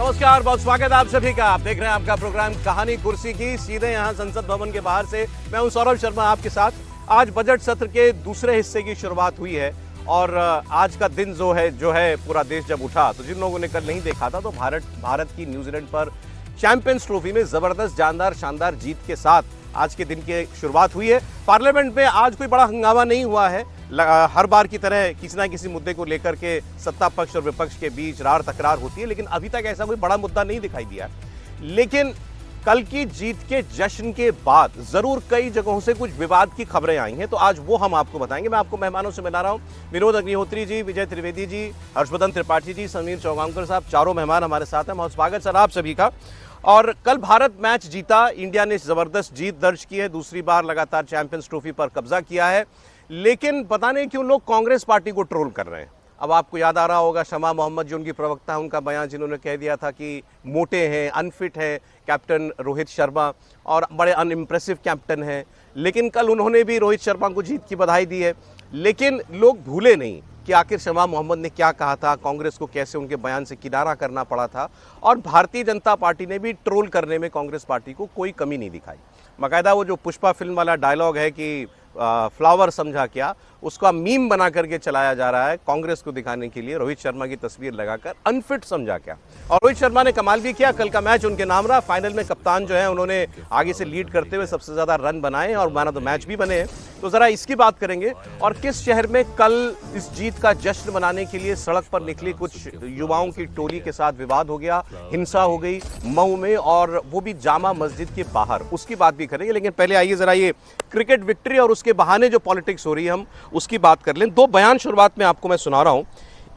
नमस्कार, बहुत स्वागत है आप सभी का। आप देख रहे हैं आपका प्रोग्राम कहानी कुर्सी की, सीधे यहाँ संसद भवन के बाहर से। मैं हूँ सौरभ शर्मा आपके साथ। आज बजट सत्र के दूसरे हिस्से की शुरुआत हुई है और आज का दिन जो है पूरा देश जब उठा तो जिन लोगों ने कल नहीं देखा था तो भारत की न्यूजीलैंड पर चैंपियंस ट्रॉफी में जबरदस्त शानदार जीत के साथ आज के दिन की शुरुआत हुई है। पार्लियामेंट में आज कोई बड़ा हंगामा नहीं हुआ है। हर बार की तरह किसी ना किसी मुद्दे को लेकर के सत्ता पक्ष और विपक्ष के बीच रार तकरार होती है, लेकिन अभी तक ऐसा कोई बड़ा मुद्दा नहीं दिखाई दिया। लेकिन कल की जीत के जश्न के बाद जरूर कई जगहों से कुछ विवाद की खबरें आई हैं, तो आज वो हम आपको बताएंगे। मैं आपको मेहमानों से मिला रहा हूं। विनोद अग्निहोत्री जी, विजय त्रिवेदी जी, हर्षवर्धन त्रिपाठी जी, समीर चौगांवकर साहब, चारों मेहमान हमारे साथ हैं। बहुत स्वागत सर आप सभी का। और कल भारत मैच जीता, इंडिया ने जबरदस्त जीत दर्ज की है, दूसरी बार लगातार चैंपियंस ट्रॉफी पर कब्जा किया है। लेकिन पता नहीं क्यों लोग कांग्रेस पार्टी को ट्रोल कर रहे हैं। अब आपको याद आ रहा होगा शमा मोहम्मद जो उनकी प्रवक्ता है, उनका बयान जिन्होंने कह दिया था कि मोटे हैं, अनफिट है कैप्टन रोहित शर्मा और बड़े अनइम्प्रेसिव कैप्टन हैं। लेकिन कल उन्होंने भी रोहित शर्मा को जीत की बधाई दी है। लेकिन लोग भूले नहीं कि आखिर शमा मोहम्मद ने क्या कहा था, कांग्रेस को कैसे उनके बयान से किनारा करना पड़ा था। और भारतीय जनता पार्टी ने भी ट्रोल करने में कांग्रेस पार्टी को कोई कमी नहीं दिखाई। बाकायदा वो जो पुष्पा फिल्म वाला डायलॉग है कि फ्लावर समझा क्या, उसका मीम बना करके चलाया जा रहा है कांग्रेस को दिखाने के लिए। रोहित शर्मा की तस्वीर लगाकर अनफिट समझा क्या। और रोहित शर्मा ने कमाल भी किया, कल का मैच उनके नाम रहा। फाइनल में कप्तान जो है उन्होंने आगे से लीड करते हुए सबसे ज्यादा रन बनाए और मैन ऑफ द मैच भी बने हैं। तो जरा इसकी बात करेंगे। और किस शहर में कल इस जीत का जश्न मनाने के लिए सड़क पर निकली कुछ युवाओं की टोली के साथ विवाद हो गया, हिंसा हो गई मऊ में, और वो भी जामा मस्जिद के बाहर, उसकी बात भी करेंगे। लेकिन पहले आइए जरा ये क्रिकेट विक्ट्री और उसके बहाने जो पॉलिटिक्स हो रही है हम उसकी बात कर लें। दो बयान शुरुआत में आपको मैं सुना रहा हूं।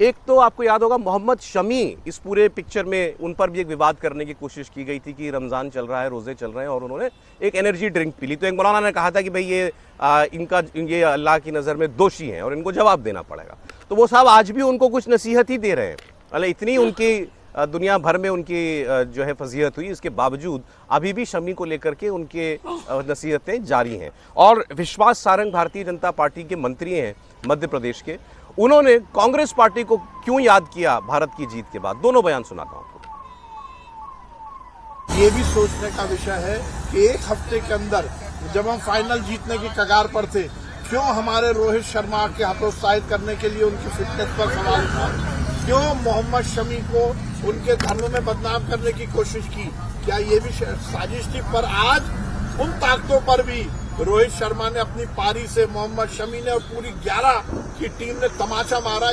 एक तो आपको याद होगा मोहम्मद शमी, इस पूरे पिक्चर में उन पर भी एक विवाद करने की कोशिश की गई थी कि रमजान चल रहा है, रोजे चल रहे हैं, और उन्होंने एक एनर्जी ड्रिंक पी ली। तो एक मौलाना ने कहा था कि भाई ये अल्लाह की नज़र में दोषी हैं और इनको जवाब देना पड़ेगा। तो वो साहब आज भी उनको कुछ नसीहत ही दे रहे हैं। अरे इतनी उनकी दुनिया भर में उनकी जो है फजीहत हुई, इसके बावजूद अभी भी शमी को लेकर के उनके नसीहतें जारी हैं। और विश्वास सारंग भारतीय जनता पार्टी के मंत्री हैं मध्य प्रदेश के, उन्होंने कांग्रेस पार्टी को क्यों याद किया भारत की जीत के बाद। दोनों बयान सुनाता हूं। ये भी सोचने का विषय है कि एक हफ्ते के अंदर जब हम फाइनल जीतने की कगार पर थे, क्यों हमारे रोहित शर्मा के हतोत्साहित करने के लिए उनकी फिटनेस पर सवाल उठा, क्यों मोहम्मद शमी को उनके धर्म में बदनाम करने की कोशिश की। क्या ये भी साजिश थी? पर आज उन ताकतों पर भी रोहित शर्मा ने अपनी पारी से, मोहम्मद शमी ने और पूरी 11 की टीम ने तमाचा मारा।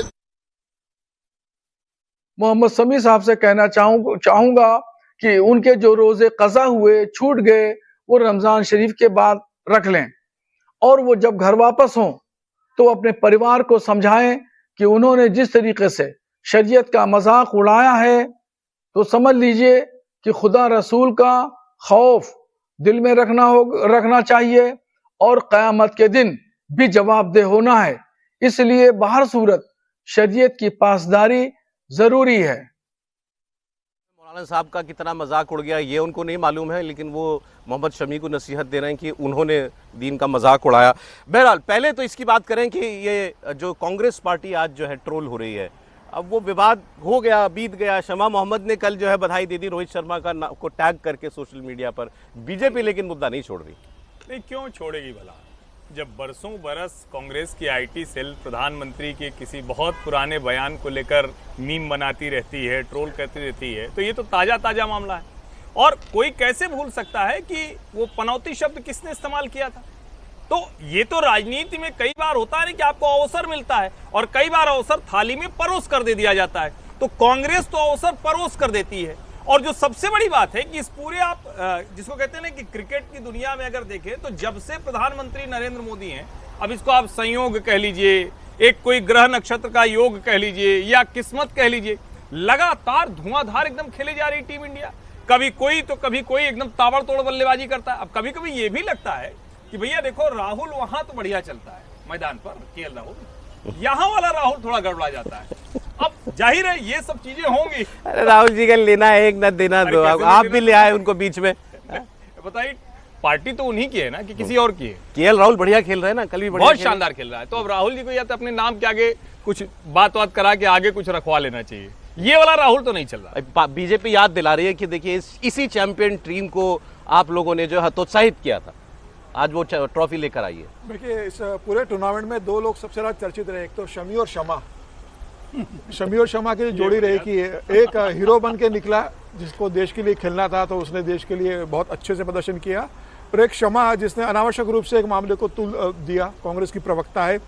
मोहम्मद शमी साहब से कहना चाहूंगा कि उनके जो रोजे कज़ा हुए, छूट गए, वो रमजान शरीफ के बाद रख लें, और वो जब घर वापस हों तो अपने परिवार को समझाएं कि उन्होंने जिस तरीके से शरीयत का मजाक उड़ाया है, तो समझ लीजिए कि खुदा रसूल का खौफ दिल में रखना चाहिए और क़यामत के दिन भी जवाबदेह होना है। इसलिए बाहर सूरत शरीयत की पासदारी जरूरी है। मौलाना साहब का कितना मजाक उड़ गया ये उनको नहीं मालूम है, लेकिन वो मोहम्मद शमी को नसीहत दे रहे हैं कि उन्होंने दीन का मजाक उड़ाया। बहरहाल पहले तो इसकी बात करें कि ये जो कांग्रेस पार्टी आज जो है ट्रोल हो रही है, अब वो विवाद हो गया, बीत गया। शमा मोहम्मद ने कल जो है बधाई दे दी रोहित शर्मा को टैग करके सोशल मीडिया पर। बीजेपी लेकिन मुद्दा नहीं छोड़ रही। नहीं, क्यों छोड़ेगी भला? जब बरसों बरस कांग्रेस की आईटी सेल प्रधानमंत्री के किसी बहुत पुराने बयान को लेकर मीम बनाती रहती है, ट्रोल करती रहती है, तो ये तो ताजा मामला है। और कोई कैसे भूल सकता है कि वो पनौती शब्द किसने इस्तेमाल किया था। तो ये तो राजनीति में कई बार होता है ना कि आपको अवसर मिलता है और कई बार अवसर थाली में परोस कर दे दिया जाता है। तो कांग्रेस तो अवसर परोस कर देती है। और जो सबसे बड़ी बात है कि इस पूरे आप जिसको कहते हैं ना कि क्रिकेट की दुनिया में अगर देखें तो जब से प्रधानमंत्री नरेंद्र मोदी हैं, अब इसको आप संयोग कह लीजिए, एक कोई ग्रह नक्षत्र का योग कह लीजिए या किस्मत कह लीजिए, लगातार धुआंधार एकदम खेले जा रही टीम इंडिया। कभी कोई तो कभी कोई एकदम ताबड़तोड़ बल्लेबाजी करता है। अब कभी कभी ये भी लगता है कि भैया देखो राहुल वहां तो बढ़िया चलता है मैदान पर, केएल राहुल, यहाँ वाला राहुल थोड़ा गड़बड़ा जाता है। अब जाहिर है ये सब चीजें होंगी। अरे राहुल जी का लेना एक न देना दो, आप भी ले आए उनको बीच में। बताइए, पार्टी तो उन्हीं की है ना कि किसी और की है? केएल राहुल बढ़िया खेल रहे हैं ना, कल भी बहुत शानदार खेल रहा है। तो अब राहुल जी को या तो अपने नाम के आगे कुछ बात करा के आगे कुछ रखवा लेना चाहिए ये वाला राहुल तो नहीं चल रहा। बीजेपी याद दिला रही है कि देखिए इसी चैंपियन टीम को आप लोगों ने जो हतोत्साहित किया था, आज वो ट्रॉफी लेकर आई है। देखिए इस पूरे टूर्नामेंट में दो लोग सबसे ज्यादा चर्चित रहे, एक तो शमी और शमा। शमी और शमा की जोड़ी रही कि एक हीरो बन के निकला जिसको देश के लिए खेलना था, तो उसने देश के लिए बहुत अच्छे से प्रदर्शन किया, और एक शमा जिसने अनावश्यक रूप से एक मामले को तुल दिया। कांग्रेस की प्रवक्ता है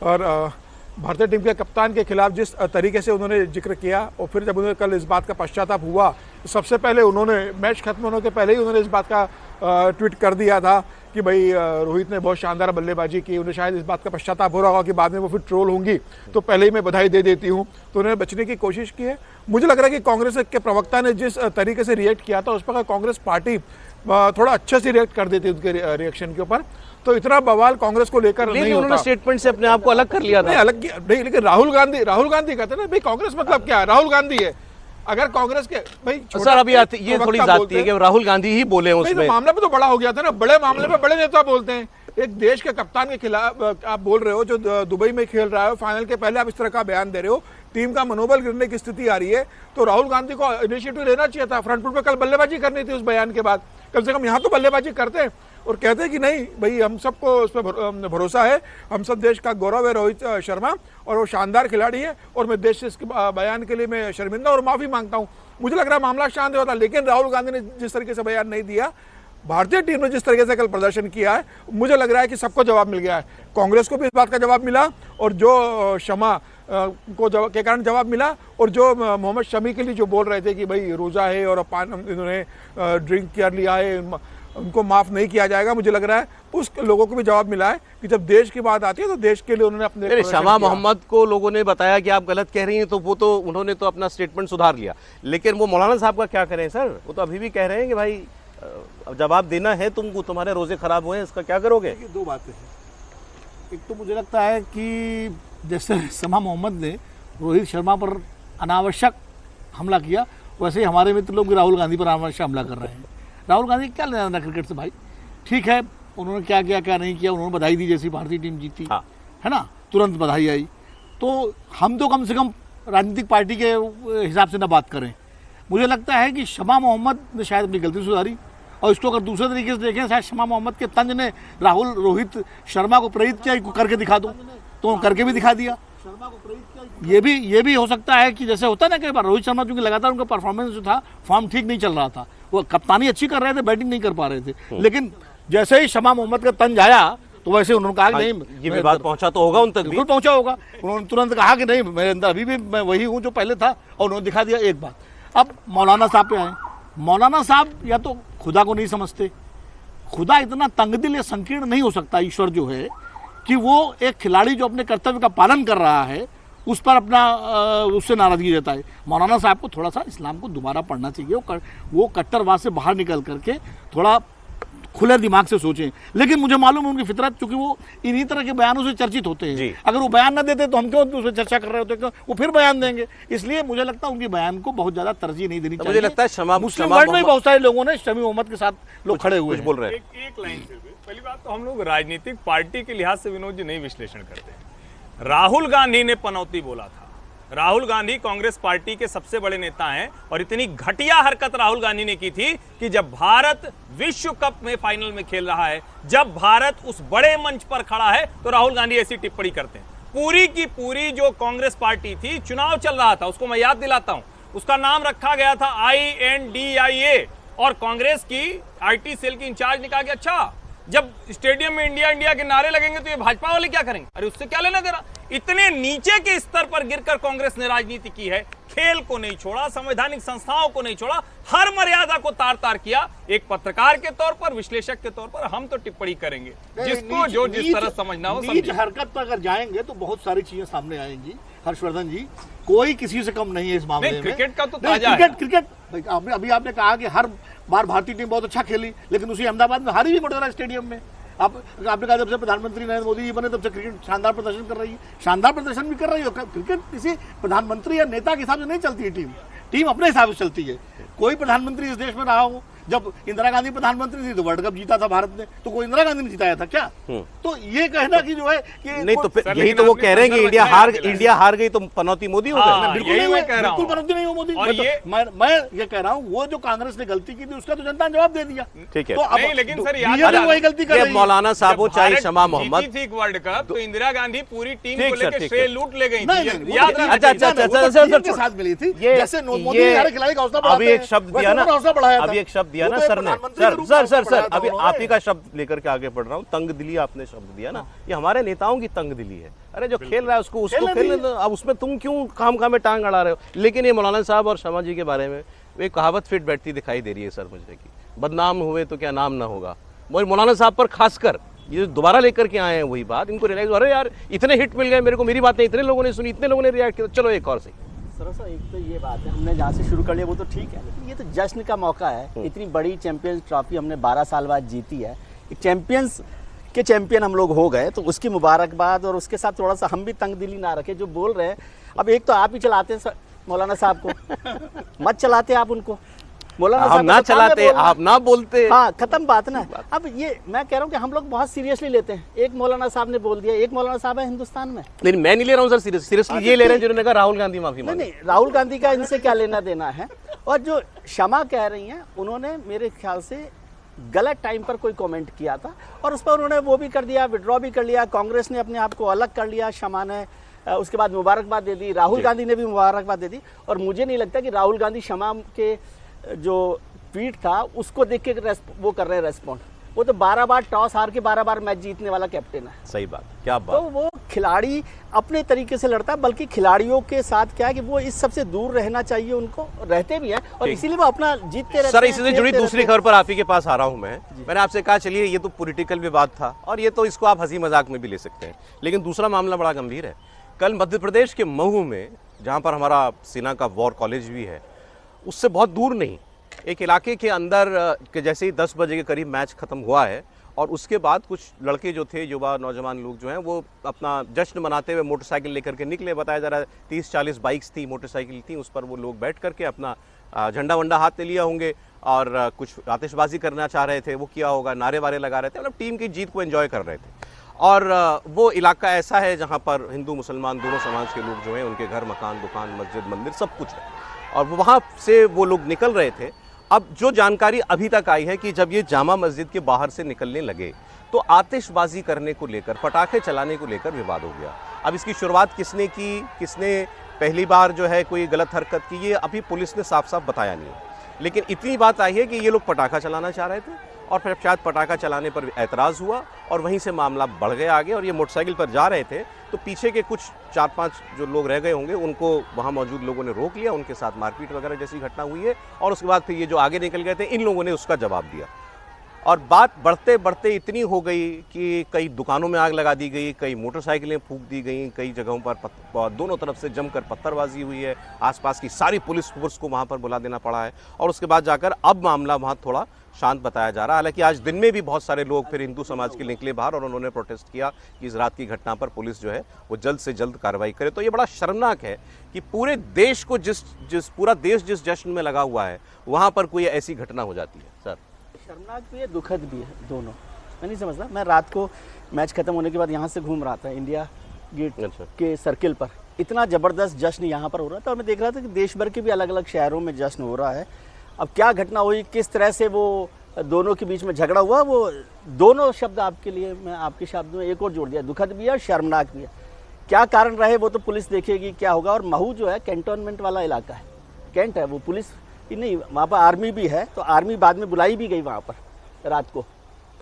और भारतीय टीम के कप्तान के खिलाफ जिस तरीके से उन्होंने जिक्र किया, और फिर जब उन्हें कल इस बात का पश्चाताप हुआ, तो सबसे पहले उन्होंने मैच खत्म होने के पहले ही उन्होंने इस बात का ट्वीट कर दिया था कि भाई रोहित ने बहुत शानदार बल्लेबाजी की। उन्हें शायद इस बात का पश्चाताप हो रहा होगा कि बाद में वो फिर ट्रोल होंगी, तो पहले ही मैं बधाई दे देती हूँ। तो उन्होंने बचने की कोशिश की है। मुझे लग रहा है कि कांग्रेस के प्रवक्ता ने जिस तरीके से रिएक्ट किया था उस पर कांग्रेस पार्टी थोड़ा अच्छे से रिएक्ट कर देती उनके रिएक्शन के ऊपर, तो इतना बवाल कांग्रेस को लेकर नहीं होता। उन्होंने स्टेटमेंट से अपने आप को अलग कर लिया था। नहीं अलग किया नहीं, लेकिन राहुल गांधी कहते हैं ना भाई कांग्रेस मतलब क्या है, राहुल गांधी है। अगर कांग्रेस के भाई सर अभी ये थोड़ी जाती है कि राहुल गांधी ही बोले उसमें। तो मामला भी तो बड़ा हो गया था ना, बड़े मामले में बड़े नेता बोलते हैं। एक देश के कप्तान के खिलाफ आप बोल रहे हो जो दुबई में खेल रहा है, फाइनल के पहले आप इस तरह का बयान दे रहे हो, टीम का मनोबल गिरने की स्थिति आ रही है, तो राहुल गांधी को इनिशिएटिव लेना चाहिए था। फ्रंट फुट पे कल बल्लेबाजी करनी थी उस बयान के बाद, कम से कम यहाँ तो बल्लेबाजी करते हैं और कहते हैं कि नहीं भाई हम सबको उस पर भरोसा है, हम सब देश का गौरव है रोहित शर्मा और वो शानदार खिलाड़ी है, और मैं देश से इसके बयान के लिए मैं शर्मिंदा और माफी मांगता हूँ। मुझे लग रहा है मामला शांत होता, लेकिन राहुल गांधी ने जिस तरीके से बयान नहीं दिया, भारतीय टीम ने जिस तरीके से कल प्रदर्शन किया है, मुझे लग रहा है कि सबको जवाब मिल गया है। कांग्रेस को भी इस बात का जवाब मिला, और जो शमा को के कारण जवाब मिला, और जो मोहम्मद शमी के लिए जो बोल रहे थे कि भाई रोजा है और इन्होंने ड्रिंक कर लिया है, उनको माफ नहीं किया जाएगा, मुझे लग रहा है उस लोगों को भी जवाब मिला है कि जब देश की बात आती है तो देश के लिए उन्होंने अपने शमा मोहम्मद को लोगों ने बताया कि आप गलत कह रही हैं, तो वो तो उन्होंने तो अपना स्टेटमेंट सुधार लिया, लेकिन वो मौलाना साहब का क्या करें सर? वो तो अभी भी कह रहे हैं कि भाई जवाब देना है तुमको, तुम्हारे रोजे खराब हुए, इसका क्या करोगे? दो बातें हैं। एक तो मुझे लगता है कि जैसे शमा मोहम्मद ने रोहित शर्मा पर अनावश्यक हमला किया, वैसे ही हमारे मित्र लोग राहुल गांधी पर अनावश्यक हमला कर रहे हैं। राहुल गांधी क्या लेना देना क्रिकेट से भाई? ठीक है उन्होंने क्या किया क्या नहीं किया, उन्होंने बधाई दी जैसी भारतीय टीम जीती, हाँ। है ना, तुरंत बधाई आई। तो हम तो कम से कम राजनीतिक पार्टी के हिसाब से ना बात करें। मुझे लगता है कि शमा मोहम्मद ने शायद अपनी गलती सुधारी, और इसको अगर दूसरे तरीके से देखें, शायद शमा मोहम्मद के तंज ने रोहित शर्मा को प्रेरित किया करके दिखा दो, तो करके भी दिखा दिया। ये भी हो सकता है कि जैसे होता है ना कई बार, रोहित शर्मा चूंकि लगातार उनका परफॉर्मेंस जो था, फॉर्म ठीक नहीं चल रहा था, वो कप्तानी अच्छी कर रहे थे, बैटिंग नहीं कर पा रहे थे, लेकिन जैसे ही शमा मोहम्मद का तंज आया तो वैसे उन्होंने कहा कि नहीं, ये विवाद पहुंचा तो होगा उन तक भी, बिल्कुल पहुंचा होगा। उन्होंने तुरंत कहा कि नहीं मेरे अंदर अभी भी मैं वही हूं जो पहले था, और उन्होंने दिखा दिया एक बात। अब मौलाना साहब पे आए। मौलाना साहब या तो खुदा को नहीं समझते, खुदा इतना तंगदिल या संकीर्ण नहीं हो सकता, ईश्वर जो है, कि वो एक खिलाड़ी जो अपने कर्तव्य का पालन कर रहा है उस पर अपना उससे नाराजगी देता है। मौलाना साहब को थोड़ा सा इस्लाम को दोबारा पढ़ना चाहिए, वो कट्टरवाद से बाहर निकल करके थोड़ा खुले दिमाग से सोचें। लेकिन मुझे मालूम है उनकी फितरत, क्योंकि वो इन्हीं तरह के बयानों से चर्चित होते हैं। अगर वो बयान ना देते तो हम क्यों उस पर चर्चा कर रहे होते, क्यों वो फिर बयान देंगे। इसलिए मुझे लगता है उनकी बयान को बहुत ज्यादा तरजीह नहीं देनी चाहिए। मुझे लगता है मुस्लिम वर्ल्ड में बहुत सारे लोगों ने शमी मोहम्मद के साथ लोग खड़े हुए बोल रहे हैं। एक लाइन से पहली बात तो हम लोग राजनीतिक पार्टी के लिहाज से विनोद जी नहीं विश्लेषण करते। राहुल गांधी ने पनौती बोला था। राहुल गांधी कांग्रेस पार्टी के सबसे बड़े नेता हैं, और इतनी घटिया हरकत राहुल गांधी ने की थी कि जब भारत विश्व कप में फाइनल में खेल रहा है, जब भारत उस बड़े मंच पर खड़ा है, तो राहुल गांधी ऐसी टिप्पणी करते हैं। पूरी की पूरी जो कांग्रेस पार्टी थी, चुनाव चल रहा था, उसको मैं याद दिलाता हूं, उसका नाम रखा गया था INDIA, और कांग्रेस की IT सेल की इंचार्ज ने कहा कि अच्छा जब स्टेडियम में इंडिया इंडिया के नारे लगेंगे तो ये भाजपा वाले क्या करेंगे? अरे उससे क्या लेना देना? इतने नीचे के स्तर पर गिरकर कांग्रेस ने राजनीति की है। खेल को नहीं छोड़ा, संवैधानिक संस्थाओं को नहीं छोड़ा, हर मर्यादा को तार तार किया। एक पत्रकार के तौर पर, विश्लेषक के तौर पर हम तो टिप्पणी करेंगे, जिसको जो जिस तरह समझना हो समझे। हरकत पर अगर जाएंगे तो बहुत सारी चीजें सामने आएंगी हर्षवर्धन जी, कोई किसी से कम नहीं है इस मामले में। क्रिकेट का तो ताजा है। क्रिकेट अभी आपने कहा कि हर बार भारतीय टीम बहुत अच्छा खेली, लेकिन उसी अहमदाबाद में हारी भी मोटेरा स्टेडियम में। आपने कहा जब से प्रधानमंत्री नरेंद्र मोदी जी बने तब से क्रिकेट शानदार प्रदर्शन कर रही है, शानदार प्रदर्शन भी कर रही है। क्रिकेट किसी प्रधानमंत्री या नेता के हिसाब से नहीं चलती है, टीम अपने हिसाब से चलती है। कोई प्रधानमंत्री इस देश में रहा हो जब इंदिरा गांधी प्रधानमंत्री थी तो वर्ल्ड कप जीता था भारत ने, तो कोई इंदिरा गांधी ने जिताया था क्या? तो ये कहना कि जो है कि नहीं तो फिर सर, यही लेकिन तो वो आपने कह रहे हैं कि पंद्रह इंडिया बच्चे हार गई तो पनौती मोदी हो हाँ, गए। बिल्कुल यही नहीं मैं हुआ, कह रहा हूं। बिल्कुल पनौती नहीं हो मोदी। और मैं ये कह रहा हूँ वो जो कांग्रेस ने गलती की थी उसका तो जनता ने जवाब दे दिया। ठीक है। तो अब नहीं, लेकिन सर याद बीजेपी वही गलती कर ये रही है। मौलाना साहब हो जब चाहे भारत शमा मोहम्मद, जीती थी वर्ल्ड कप तो इंदिरा गांधी पूरी टीम ठीक को सर, लेकर ठीक श्रेय है। लूट ले गई नहीं, थी। नहीं, याद वो- रखना अच्छा, चाहिए। अच्छा, वो तो अच्छा, टीम के अच्छा, साथ मिली थी। ये जैसे मोदी हर खिलाड़ी का हौसला बढ़ाते अभी एक हैं, शब्द वैसे दिया ना, उन्होंने हौसला बढ़ाया था। अभी एक शब्द दिया वो ना तो एक सर ने, प्रधानमंत्री के सर रूप में सर हौसला सर सर बढ़ाया था अभी उन्होंने। आप ही का शब्द लेकर के आगे बढ़ रहा हूँ, तंग दिली आपने शब्द दिया ना, ये हमारे नेताओं की तंग दिली है। अरे जो खेल रहा है उसको खेलने दो, अब उसमें तुम क्यों काम में टांग अड़ा रहे हो? लेकिन ये मौलाना साहब और शमा जी के बारे में एक कहावत फिट बैठती दिखाई दे रही है सर मुझे की, बदनाम हुए तो क्या नाम ना होगा। मौलाना साहब पर खासकर ये दोबारा लेकर के आए हैं वही बात, इनको रियलाइज, अरे यार इतने हिट मिल गए मेरे को, मेरी बातें इतने लोगों ने सुनी, इतने लोगों ने रिएक्ट किया, चलो एक और सही। सर एक तो ये बात है, हमने जहाँ से शुरू कर लिया वो तो ठीक है, लेकिन ये तो जश्न का मौका है। इतनी बड़ी चैंपियंस ट्रॉफी हमने 12 साल बाद जीती है, एक चैंपियंस के चैंपियन हम लोग हो गए, तो उसकी मुबारकबाद। और उसके साथ थोड़ा सा हम भी तंग दिली ना रखे जो बोल रहे हैं। अब एक तो आप ही चलाते हैं मौलाना साहब को, मत चलाते आप उनको। मौलाना हम साहब ना को तो सामने चलाते, बोलना है। आप ना बोलते। हाँ, खत्म बात ना। अब ये मैं कह रहा हूँ कि हम लोग बहुत सीरियसली लेते हैं। एक मौलाना साहब ने बोल दिया, एक मौलाना साहब है हिंदुस्तान में। लेकिन मैं नहीं ले रहा हूँ सर सीरियसली, ये ले रहे हैं जिन्होंने कहा राहुल गांधी माफी नहीं मांगी। नहीं, राहुल गांधी का इनसे क्या लेना देना है। और जो शमा कह रही हैं, उन्होंने मेरे ख्याल से गलत टाइम पर कोई कमेंट किया था और उस पर उन्होंने वो भी कर दिया, विड्रॉ भी कर लिया। कांग्रेस ने अपने आप को अलग कर लिया, शमा ने उसके बाद मुबारकबाद दे दी, राहुल गांधी ने भी मुबारकबाद दे दी। और मुझे नहीं लगता कि राहुल गांधी शमा के जो ट्वीट था उसको देख के वो कर रहे हैं रेस्पॉन्ड। वो तो 12 बार टॉस हार के 12 बार मैच जीतने वाला कैप्टन है। सही बात, क्या तो बात। वो खिलाड़ी अपने तरीके से लड़ता है, बल्कि खिलाड़ियों के साथ क्या है कि वो इस सबसे दूर रहना चाहिए, उनको रहते भी हैं और ठीक। इसीलिए वो अपना जीतते रहते सर हैं, इससे जुड़ी खेलते दूसरी रहते खबर पर आप ही के पास आ रहा हूं मैंने आपसे कहा चलिए ये तो पॉलिटिकल विवाद था और ये तो इसको आप हंसी मजाक में भी ले सकते हैं, लेकिन दूसरा मामला बड़ा गंभीर है। कल मध्य प्रदेश के महू में, जहां पर हमारा सेना का वॉर कॉलेज भी है, उससे बहुत दूर नहीं एक इलाके के अंदर के जैसे ही 10 बजे के करीब मैच खत्म हुआ है और उसके बाद कुछ लड़के जो थे, युवा नौजवान लोग जो हैं, वो अपना जश्न मनाते हुए मोटरसाइकिल लेकर के निकले। बताया जा रहा है 30-40 बाइक्स थी, मोटरसाइकिल थी, उस पर वो लोग बैठ करके अपना झंडा वंडा हाथ में लिया होंगे और कुछ आतिशबाजी करना चाह रहे थे, वो किया होगा, नारे वारे लगा रहे थे, मतलब टीम की जीत को एंजॉय कर रहे थे। और वो इलाका ऐसा है जहाँ पर हिंदू मुसलमान दोनों समाज के लोग जो हैं, उनके घर मकान दुकान मस्जिद मंदिर सब कुछ है और वहाँ से वो लोग निकल रहे थे। अब जो जानकारी अभी तक आई है कि जब ये जामा मस्जिद के बाहर से निकलने लगे तो आतिशबाजी करने को लेकर, पटाखे चलाने को लेकर विवाद हो गया। अब इसकी शुरुआत किसने की, किसने पहली बार जो है कोई गलत हरकत की, ये अभी पुलिस ने साफ साफ बताया नहीं है। लेकिन इतनी बात आई है कि ये लोग पटाखा चलाना चाह रहे थे और फिर शायद पटाखा चलाने पर ऐतराज़ हुआ और वहीं से मामला बढ़ गया आगे और ये मोटरसाइकिल पर जा रहे थे तो पीछे के कुछ 4-5 जो लोग रह गए होंगे उनको वहाँ मौजूद लोगों ने रोक लिया, उनके साथ मारपीट वगैरह जैसी घटना हुई है और उसके बाद फिर ये जो आगे निकल गए थे इन लोगों ने उसका जवाब दिया और बात बढ़ते बढ़ते इतनी हो गई कि कई दुकानों में आग लगा दी गई, कई मोटरसाइकिलें फूंक दी गई, कई जगहों पर दोनों तरफ से जमकर पत्थरबाजी हुई है, आसपास की सारी पुलिस फोर्स को वहाँ पर बुला देना पड़ा है और उसके बाद जाकर अब मामला वहाँ थोड़ा शांत बताया जा रहा है। हालांकि आज दिन में भी बहुत सारे लोग फिर हिंदू समाज के निकले बाहर और उन्होंने प्रोटेस्ट किया कि इस रात की घटना पर पुलिस जो है वो जल्द से जल्द कार्रवाई करे। तो ये बड़ा शर्मनाक है कि पूरे देश को पूरा देश जिस जश्न में लगा हुआ है वहाँ पर कोई ऐसी घटना हो जाती है। सर शर्मनाक भी है, दुखद भी है, दोनों। मैं नहीं समझता। मैं रात को मैच खत्म होने के बाद यहाँ से घूम रहा था इंडिया गेट अच्छा। के सर्किल पर, इतना ज़बरदस्त जश्न यहाँ पर हो रहा था और मैं देख रहा था कि देश भर के भी अलग अलग शहरों में जश्न हो रहा है। अब क्या घटना हुई, किस तरह से वो दोनों के बीच में झगड़ा हुआ, वो दोनों शब्द आपके लिए मैं आपके शब्द में एक और जोड़ दिया, दुखद भी है और शर्मनाक भी है। क्या कारण रहे वो तो पुलिस देखेगी क्या होगा। और महू जो है कैंटोनमेंट वाला इलाका है, कैंट है, वो पुलिस ही नहीं, वहाँ पर आर्मी भी है, तो आर्मी बाद में बुलाई भी गई वहाँ पर रात को।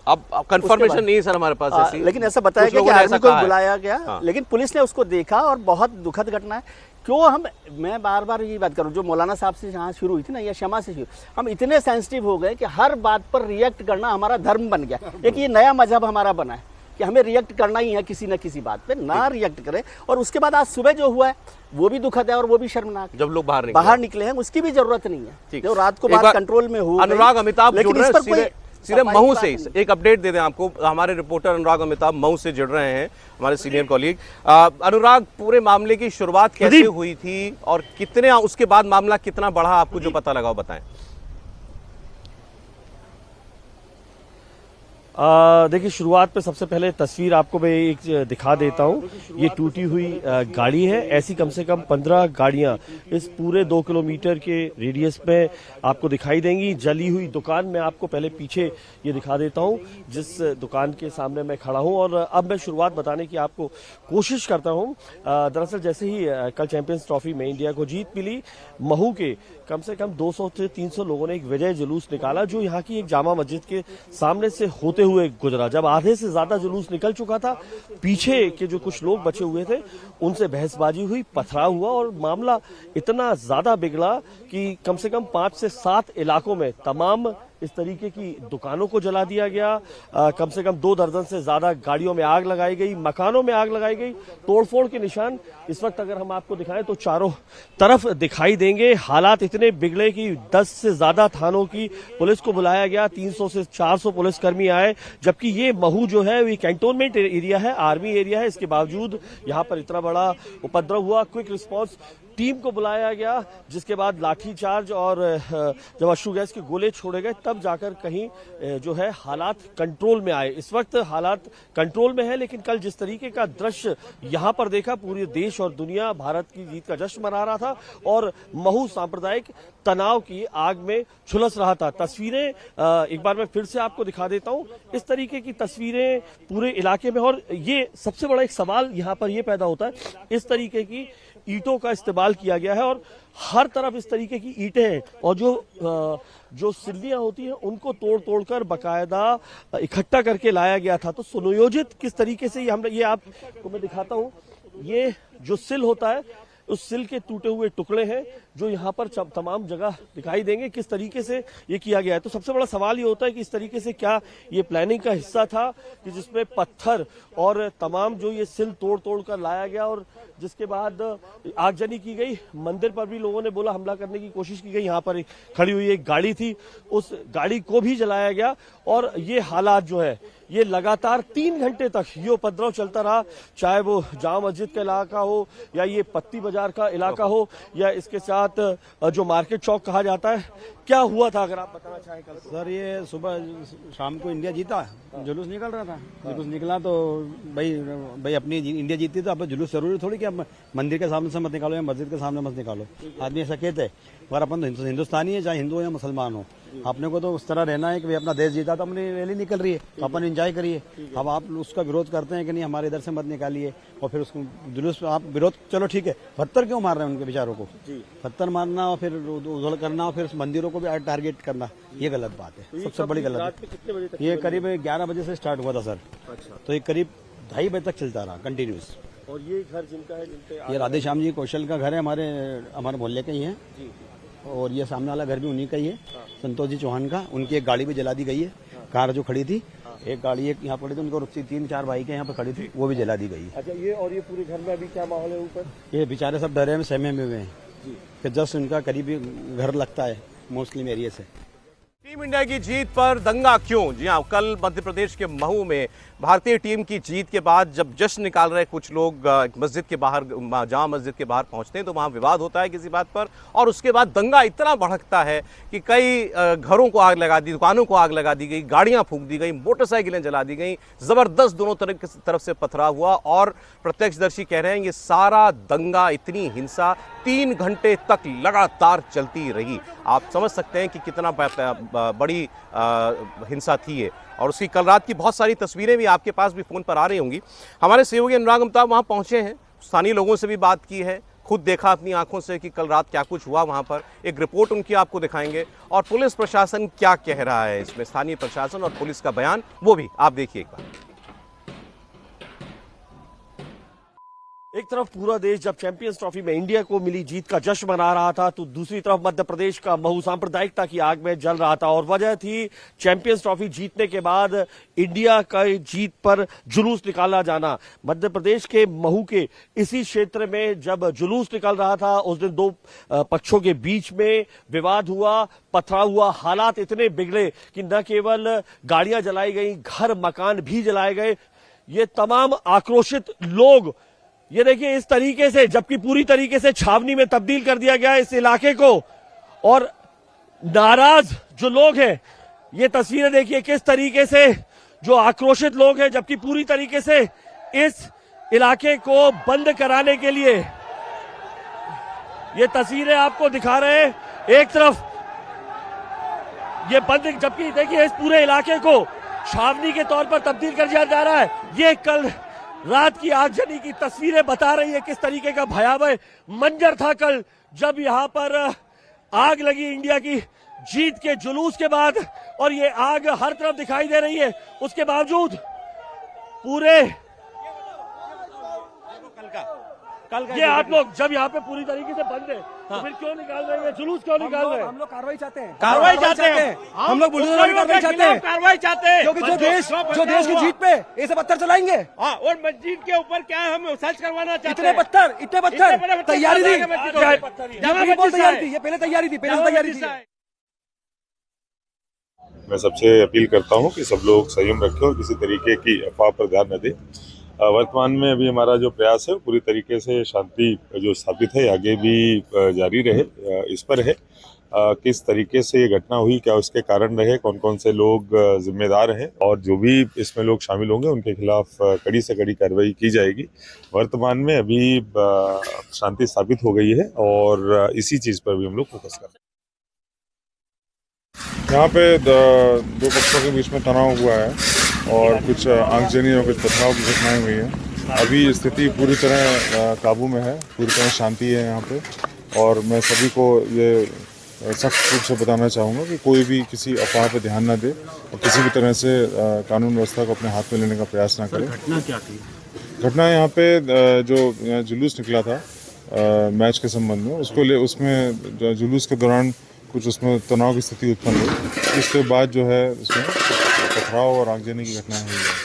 अब कंफर्मेशन नहीं है सर हमारे पास ऐसी, लेकिन ऐसा बताया कुछ गया कि लोगों ने आर्मी ऐसा को कहा है। बुलाया गया। हाँ। लेकिन पुलिस ने उसको देखा और बहुत दुखद घटना है। क्यों मैं बार बार यही बात करूँ, जो मौलाना साहब से जहाँ शुरू हुई थी ना, या शमा से शुरू, हम इतने सेंसिटिव हो गए कि हर बात पर रिएक्ट करना हमारा धर्म बन गया। एक ये नया मजहब हमारा बना है कि हमें रिएक्ट करना ही है, किसी न किसी बात पे ना रिएक्ट करें। और उसके बाद आज सुबह जो हुआ है वो भी दुखद है और वो भी शर्मनाक। जब लोग बाहर निकले हैं उसकी भी जरूरत नहीं है, ठीक। जो रात को एक बात बार कंट्रोल में हो। अनुराग अमिताभ जुड़ रहे हैं सीधे सफाई महू की से। बात नहीं। एक अपडेट दे दें आपको, हमारे रिपोर्टर अनुराग अमिताभ महू से जुड़ रहे हैं, हमारे सीनियर कॉलीग। अनुराग, पूरे मामले की शुरुआत कैसे हुई थी और कितने उसके बाद मामला कितना बढ़ा, आपको जो पता लगा वो बताएं। देखिए, शुरुआत पे सबसे पहले तस्वीर आपको मैं एक दिखा देता हूँ। ये टूटी हुई गाड़ी है। ऐसी कम से कम 15 गाड़ियां इस पूरे 2 किलोमीटर के रेडियस में आपको दिखाई देंगी। जली हुई दुकान मैं आपको पहले पीछे ये दिखा देता हूँ, जिस दुकान के सामने मैं खड़ा हूँ। और अब मैं शुरुआत बताने की आपको कोशिश करता हूँ। दरअसल जैसे ही कल चैंपियंस ट्रॉफी में इंडिया को जीत मिली, महू के कम से कम 200 से 300 लोगों ने एक विजय जुलूस निकाला, जो यहाँ की एक जामा मस्जिद के सामने से होते हुए गुजरा। जब आधे से ज्यादा जुलूस निकल चुका था, पीछे के जो कुछ लोग बचे हुए थे उनसे बहसबाजी हुई, पथराव हुआ और मामला इतना ज्यादा बिगड़ा कि कम से कम 5 से 7 इलाकों में तमाम इस तरीके की दुकानों को जला दिया गया। कम से कम 2 दर्जन से ज्यादा गाड़ियों में आग लगाई गई, मकानों में आग लगाई गई। तोड़फोड़ के निशान इस वक्त अगर हम आपको दिखाएं तो चारों तरफ दिखाई देंगे। हालात इतने बिगड़े कि 10 से ज्यादा थानों की पुलिस को बुलाया गया, 300 से 400 पुलिसकर्मी आए। जबकि ये महू जो है ये कैंटोनमेंट एरिया है, आर्मी एरिया है, इसके बावजूद यहाँ पर इतना बड़ा उपद्रव हुआ। क्विक रिस्पॉन्स टीम को बुलाया गया, जिसके बाद लाठीचार्ज और जब अश्रु गैस के गोले छोड़े गए तब जाकर कहीं जो है हालात कंट्रोल में आए। इस वक्त हालात कंट्रोल में है, लेकिन कल जिस तरीके का दृश्य यहाँ पर देखा, पूरे देश और दुनिया भारत की जीत का जश्न मना रहा था और महू सांप्रदायिक तनाव की आग में झुलस रहा था। तस्वीरें एक बार मैं फिर से आपको दिखा देता हूँ। इस तरीके की तस्वीरें पूरे इलाके में, और ये सबसे बड़ा एक सवाल यहाँ पर ये पैदा होता है, इस तरीके की ईंटों का इस्तेमाल किया गया है और हर तरफ इस तरीके की ईंटें हैं और जो सिल्लियां होती हैं उनको तोड़ कर बकायदा इकट्ठा करके लाया गया था। तो सुनियोजित किस तरीके से ये आपको मैं दिखाता हूँ। ये जो सिल होता है, उस सिल के टूटे हुए टुकड़े हैं जो यहाँ पर तमाम जगह दिखाई देंगे। किस तरीके से ये किया गया है, तो सबसे बड़ा सवाल ये होता है कि इस तरीके से क्या ये प्लानिंग का हिस्सा था कि जिसमें पत्थर और तमाम जो ये सिल तोड़ कर लाया गया और जिसके बाद आगजनी की गई। मंदिर पर भी लोगों ने बोला हमला करने की कोशिश की गई। यहाँ पर खड़ी हुई एक गाड़ी थी, उस गाड़ी को भी जलाया गया और ये हालात जो है ये लगातार 3 घंटे तक ये उपद्रव चलता रहा, चाहे वो जामा मस्जिद का इलाका हो या ये पत्ती बाजार का इलाका हो या इसके साथ जो मार्केट चौक कहा जाता है। क्या हुआ था अगर आप बताना चाहें कल? सर, ये सुबह शाम को इंडिया जीता, जुलूस निकल रहा था। जुलूस निकला तो भाई अपनी इंडिया जीती तो अब जुलूस जरूरी थोड़ी कि अब मंदिर के सामने से मत निकालो या मस्जिद के सामने मत निकालो। आदमी ऐसा कहते हैं, पर अपन तो हिंदुस्तानी है, चाहे हिंदू हो या मुसलमान हो। अपने को तो उस तरह रहना है कि भाई अपना देश जीता तो अपनी रैली निकल रही है तो अपन एंजॉय करिए। अब आप उसका विरोध करते हैं कि नहीं हमारे इधर से मत निकालिए और फिर उसको जुलूस आप विरोध, चलो ठीक है, पत्थर क्यों मार रहे हैं उनके बेचारों को? पत्थर मारना और फिर उधड़ करना और फिर मंदिरों को भी टारगेट करना, ये गलत बात है, सबसे बड़ी गलत है। ये करीब 11 बजे से स्टार्ट हुआ था सर। अच्छा। तो ये करीब 2:30 बजे तक चलता रहा कंटिन्यूस। और ये घर जिनका है, ये राधेश्याम जी कौशल का घर है, हमारे मोहल्ले का ही है। और ये सामने वाला घर भी उन्हीं का ही है, संतोष जी चौहान का। उनकी एक गाड़ी भी जला दी गई है, कार जो खड़ी थी, एक गाड़ी एक यहाँ पड़ी थी, उनको 3-4 बाइकें यहाँ पे खड़ी थी, वो भी जला दी गई। अच्छा, ये और ये पूरे घर में अभी क्या माहौल है ऊपर? ये बेचारे सब डरे में सहमे में हुए हैं कि जस्ट उनका करीबी घर लगता है मुस्लिम एरिया से। टीम इंडिया की जीत पर दंगा क्यों? जी हाँ, कल मध्य प्रदेश के महू में भारतीय टीम की जीत के बाद जब जश्न निकाल रहे कुछ लोग मस्जिद के बाहर, जामा मस्जिद के बाहर पहुंचते हैं तो वहां विवाद होता है किसी बात पर और उसके बाद दंगा इतना भड़कता है कि कई घरों को आग लगा दी, दुकानों को आग लगा दी गई, गाड़ियां फूंक दी गई, मोटरसाइकिलें जला दी गई, जबरदस्त दोनों तरफ से पथराव हुआ और प्रत्यक्षदर्शी कह रहे हैं ये सारा दंगा, इतनी हिंसा 3 घंटे तक लगातार चलती रही। आप समझ सकते हैं कि कितना बड़ी हिंसा थी ये। और उसकी कल रात की बहुत सारी तस्वीरें भी आपके पास भी फ़ोन पर आ रही होंगी। हमारे सहयोगी अनुराग अमिताभ वहाँ पहुँचे हैं, स्थानीय लोगों से भी बात की है, खुद देखा अपनी आंखों से कि कल रात क्या कुछ हुआ वहाँ पर। एक रिपोर्ट उनकी आपको दिखाएंगे और पुलिस प्रशासन क्या कह रहा है इसमें, स्थानीय प्रशासन और पुलिस का बयान, वो भी आप देखिए एक बार। एक तरफ पूरा देश जब चैंपियंस ट्रॉफी में इंडिया को मिली जीत का जश्न मना रहा था तो दूसरी तरफ मध्य प्रदेश का महू सांप्रदायिकता की आग में जल रहा था और वजह थी चैंपियंस ट्रॉफी जीतने के बाद इंडिया का जीत पर जुलूस निकाला जाना। मध्य प्रदेश के महू के इसी क्षेत्र में जब जुलूस निकल रहा था उस दिन 2 पक्षों के बीच में विवाद हुआ, पथराव हुआ। हालात इतने बिगड़े कि न केवल गाड़ियां जलाई गई, घर मकान भी जलाए गए। ये तमाम आक्रोशित लोग, ये देखिए इस तरीके से, जबकि पूरी तरीके से छावनी में तब्दील कर दिया गया इस इलाके को, और नाराज जो लोग हैं, ये तस्वीरें देखिए किस तरीके से जो आक्रोशित लोग हैं, जबकि पूरी तरीके से इस इलाके को बंद कराने के लिए ये तस्वीरें आपको दिखा रहे हैं। एक तरफ ये बंद, जबकि देखिए इस पूरे इलाके को छावनी के तौर पर तब्दील कर दिया जा रहा है। ये कल रात की आगजनी की तस्वीरें बता रही है किस तरीके का भयावह मंजर था कल, जब यहां पर आग लगी इंडिया की जीत के जुलूस के बाद, और ये आग हर तरफ दिखाई दे रही है। उसके बावजूद पूरे ये आप लोग जब यहाँ पे पूरी तरीके से बंद है तो फिर क्यों निकाल रहे हैं जुलूस, क्यों निकाल रहे हैं? हम लोग कार्रवाई चाहते हैं, कार्रवाई चाहते हैं, हम लोग बुलडोजर वाली कार्रवाई चाहते हैं, कार्रवाई चाहते हैं, क्योंकि जो देश की जीत पे ऐसे पत्थर चलाएंगे। हाँ, और मस्जिद के ऊपर क्या है, हम सर्च करवाना चाहते इतने हैं। पत्थर तैयारी थी, तैयारी थी, ये पहले तैयारी थी, पहले तैयारी थी। मैं सबसे अपील करता हूं कि सब लोग संयम रखें और किसी तरीके की अफवाह पर ध्यान न दें। वर्तमान में अभी हमारा जो प्रयास है पूरी तरीके से शांति जो स्थापित है आगे भी जारी रहे। इस पर है किस तरीके से ये घटना हुई, क्या उसके कारण रहे, कौन कौन से लोग जिम्मेदार हैं, और जो भी इसमें लोग शामिल होंगे उनके खिलाफ कड़ी से कड़ी कार्रवाई की जाएगी। वर्तमान में अभी शांति स्थापित हो गई है और इसी चीज़ पर भी हम लोग फोकस कर रहे हैं। यहाँ पे दो पक्षों के बीच में तनाव हुआ है और कुछ आगजनी और कुछ पथराव की घटनाएं हुई हैं। अभी स्थिति पूरी तरह काबू में है, पूरी तरह शांति है यहाँ पे, और मैं सभी को ये सख्त रूप से बताना चाहूँगा कि कोई भी किसी अफवाह पर ध्यान न दे और किसी भी तरह से कानून व्यवस्था को अपने हाथ में लेने का प्रयास न करे। घटना क्या थी? घटना यहाँ पे जो जुलूस निकला था मैच के संबंध में, उसमें जुलूस के दौरान कुछ उसमें तनाव की स्थिति उत्पन्न हुई, इसके बाद जो है उसमें पथराव और आगजनी की घटनाएं हुई है।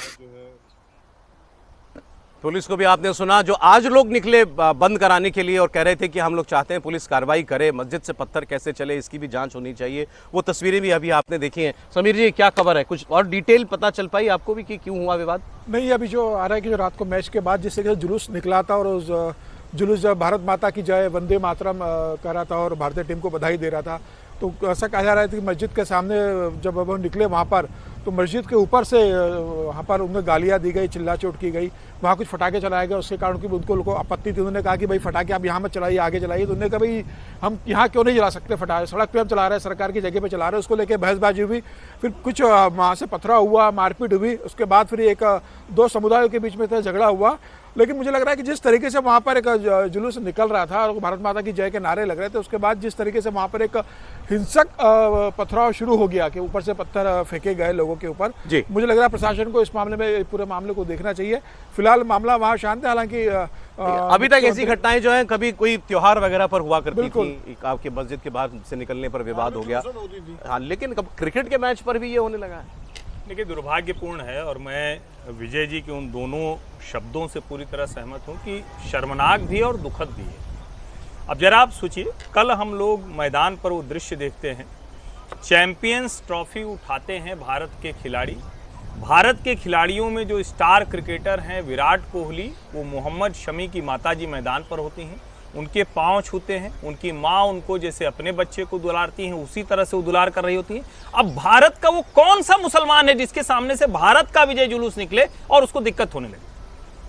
पुलिस को भी आपने सुना, जो आज लोग निकले बंद कराने के लिए और कह रहे थे कि हम लोग चाहते हैं पुलिस कार्रवाई करे, मस्जिद से पत्थर कैसे चले इसकी भी जांच होनी चाहिए, वो तस्वीरें भी अभी आपने देखी हैं। समीर जी, क्या खबर है, कुछ और डिटेल पता चल पाई आपको भी कि क्यों हुआ विवाद? नहीं, अभी जो आ रहा है कि जो रात को मैच के बाद जिस तरीके से जुलूस निकला था और उस जुलूस जब भारत माता की जय वंदे मातरम कर रहा था और भारतीय टीम को बधाई दे रहा था, तो ऐसा कहा जा रहा है कि मस्जिद के सामने जब वो निकले वहाँ पर, तो मस्जिद के ऊपर से वहाँ पर उन्हें गालियाँ दी गई, चिल्ला चोट की गई, वहाँ कुछ फटाके चलाए गए। उसके कारण की उनको लोगों को आपत्ति थी। उन्होंने कहा कि भाई फटाके आप यहाँ मत चलाइए, आगे चलाइए। तो उन्होंने कहा भाई हम यहाँ क्यों नहीं चला सकते फटाके, सड़क पे हम चला रहे हैं, सरकार की जगह पे चला रहे हैं। उसको लेकर बहसबाजी हुई, फिर कुछ वहाँ से पथराव हुआ, मारपीट हुई। उसके बाद फिर एक दो समुदायों के बीच में झगड़ा हुआ। लेकिन मुझे लग रहा है कि जिस तरीके से वहाँ पर एक जुलूस निकल रहा था और भारत माता की जय के नारे लग रहे थे, उसके बाद जिस तरीके से वहाँ पर एक हिंसक पथराव शुरू हो गया कि ऊपर से पत्थर फेंके गए लोगों के ऊपर, मुझे लग रहा है प्रशासन को इस मामले में पूरे मामले को देखना चाहिए। फिलहाल मामला वहाँ शांत है, हालांकि अभी तक ऐसी घटनाएं जो है कभी कोई त्योहार वगैरह पर हुआ करती थी, आपके मस्जिद के बाहर से निकलने पर विवाद हो गया, हाँ, लेकिन क्रिकेट के मैच पर भी ये होने लगा है। देखिए, दुर्भाग्यपूर्ण है और मैं विजय जी के उन दोनों शब्दों से पूरी तरह सहमत हूं कि शर्मनाक भी और दुखद भी है। अब जरा आप सोचिए, कल हम लोग मैदान पर वो दृश्य देखते हैं, चैंपियंस ट्रॉफी उठाते हैं भारत के खिलाड़ी। भारत के खिलाड़ियों में जो स्टार क्रिकेटर हैं विराट कोहली, वो मोहम्मद शमी की माताजी मैदान पर होती हैं, उनके पांव छूते हैं, उनकी माँ उनको जैसे अपने बच्चे को दुलारती हैं उसी तरह से वो दुलार कर रही होती है। अब भारत का वो कौन सा मुसलमान है जिसके सामने से भारत का विजय जुलूस निकले और उसको दिक्कत होने लगे?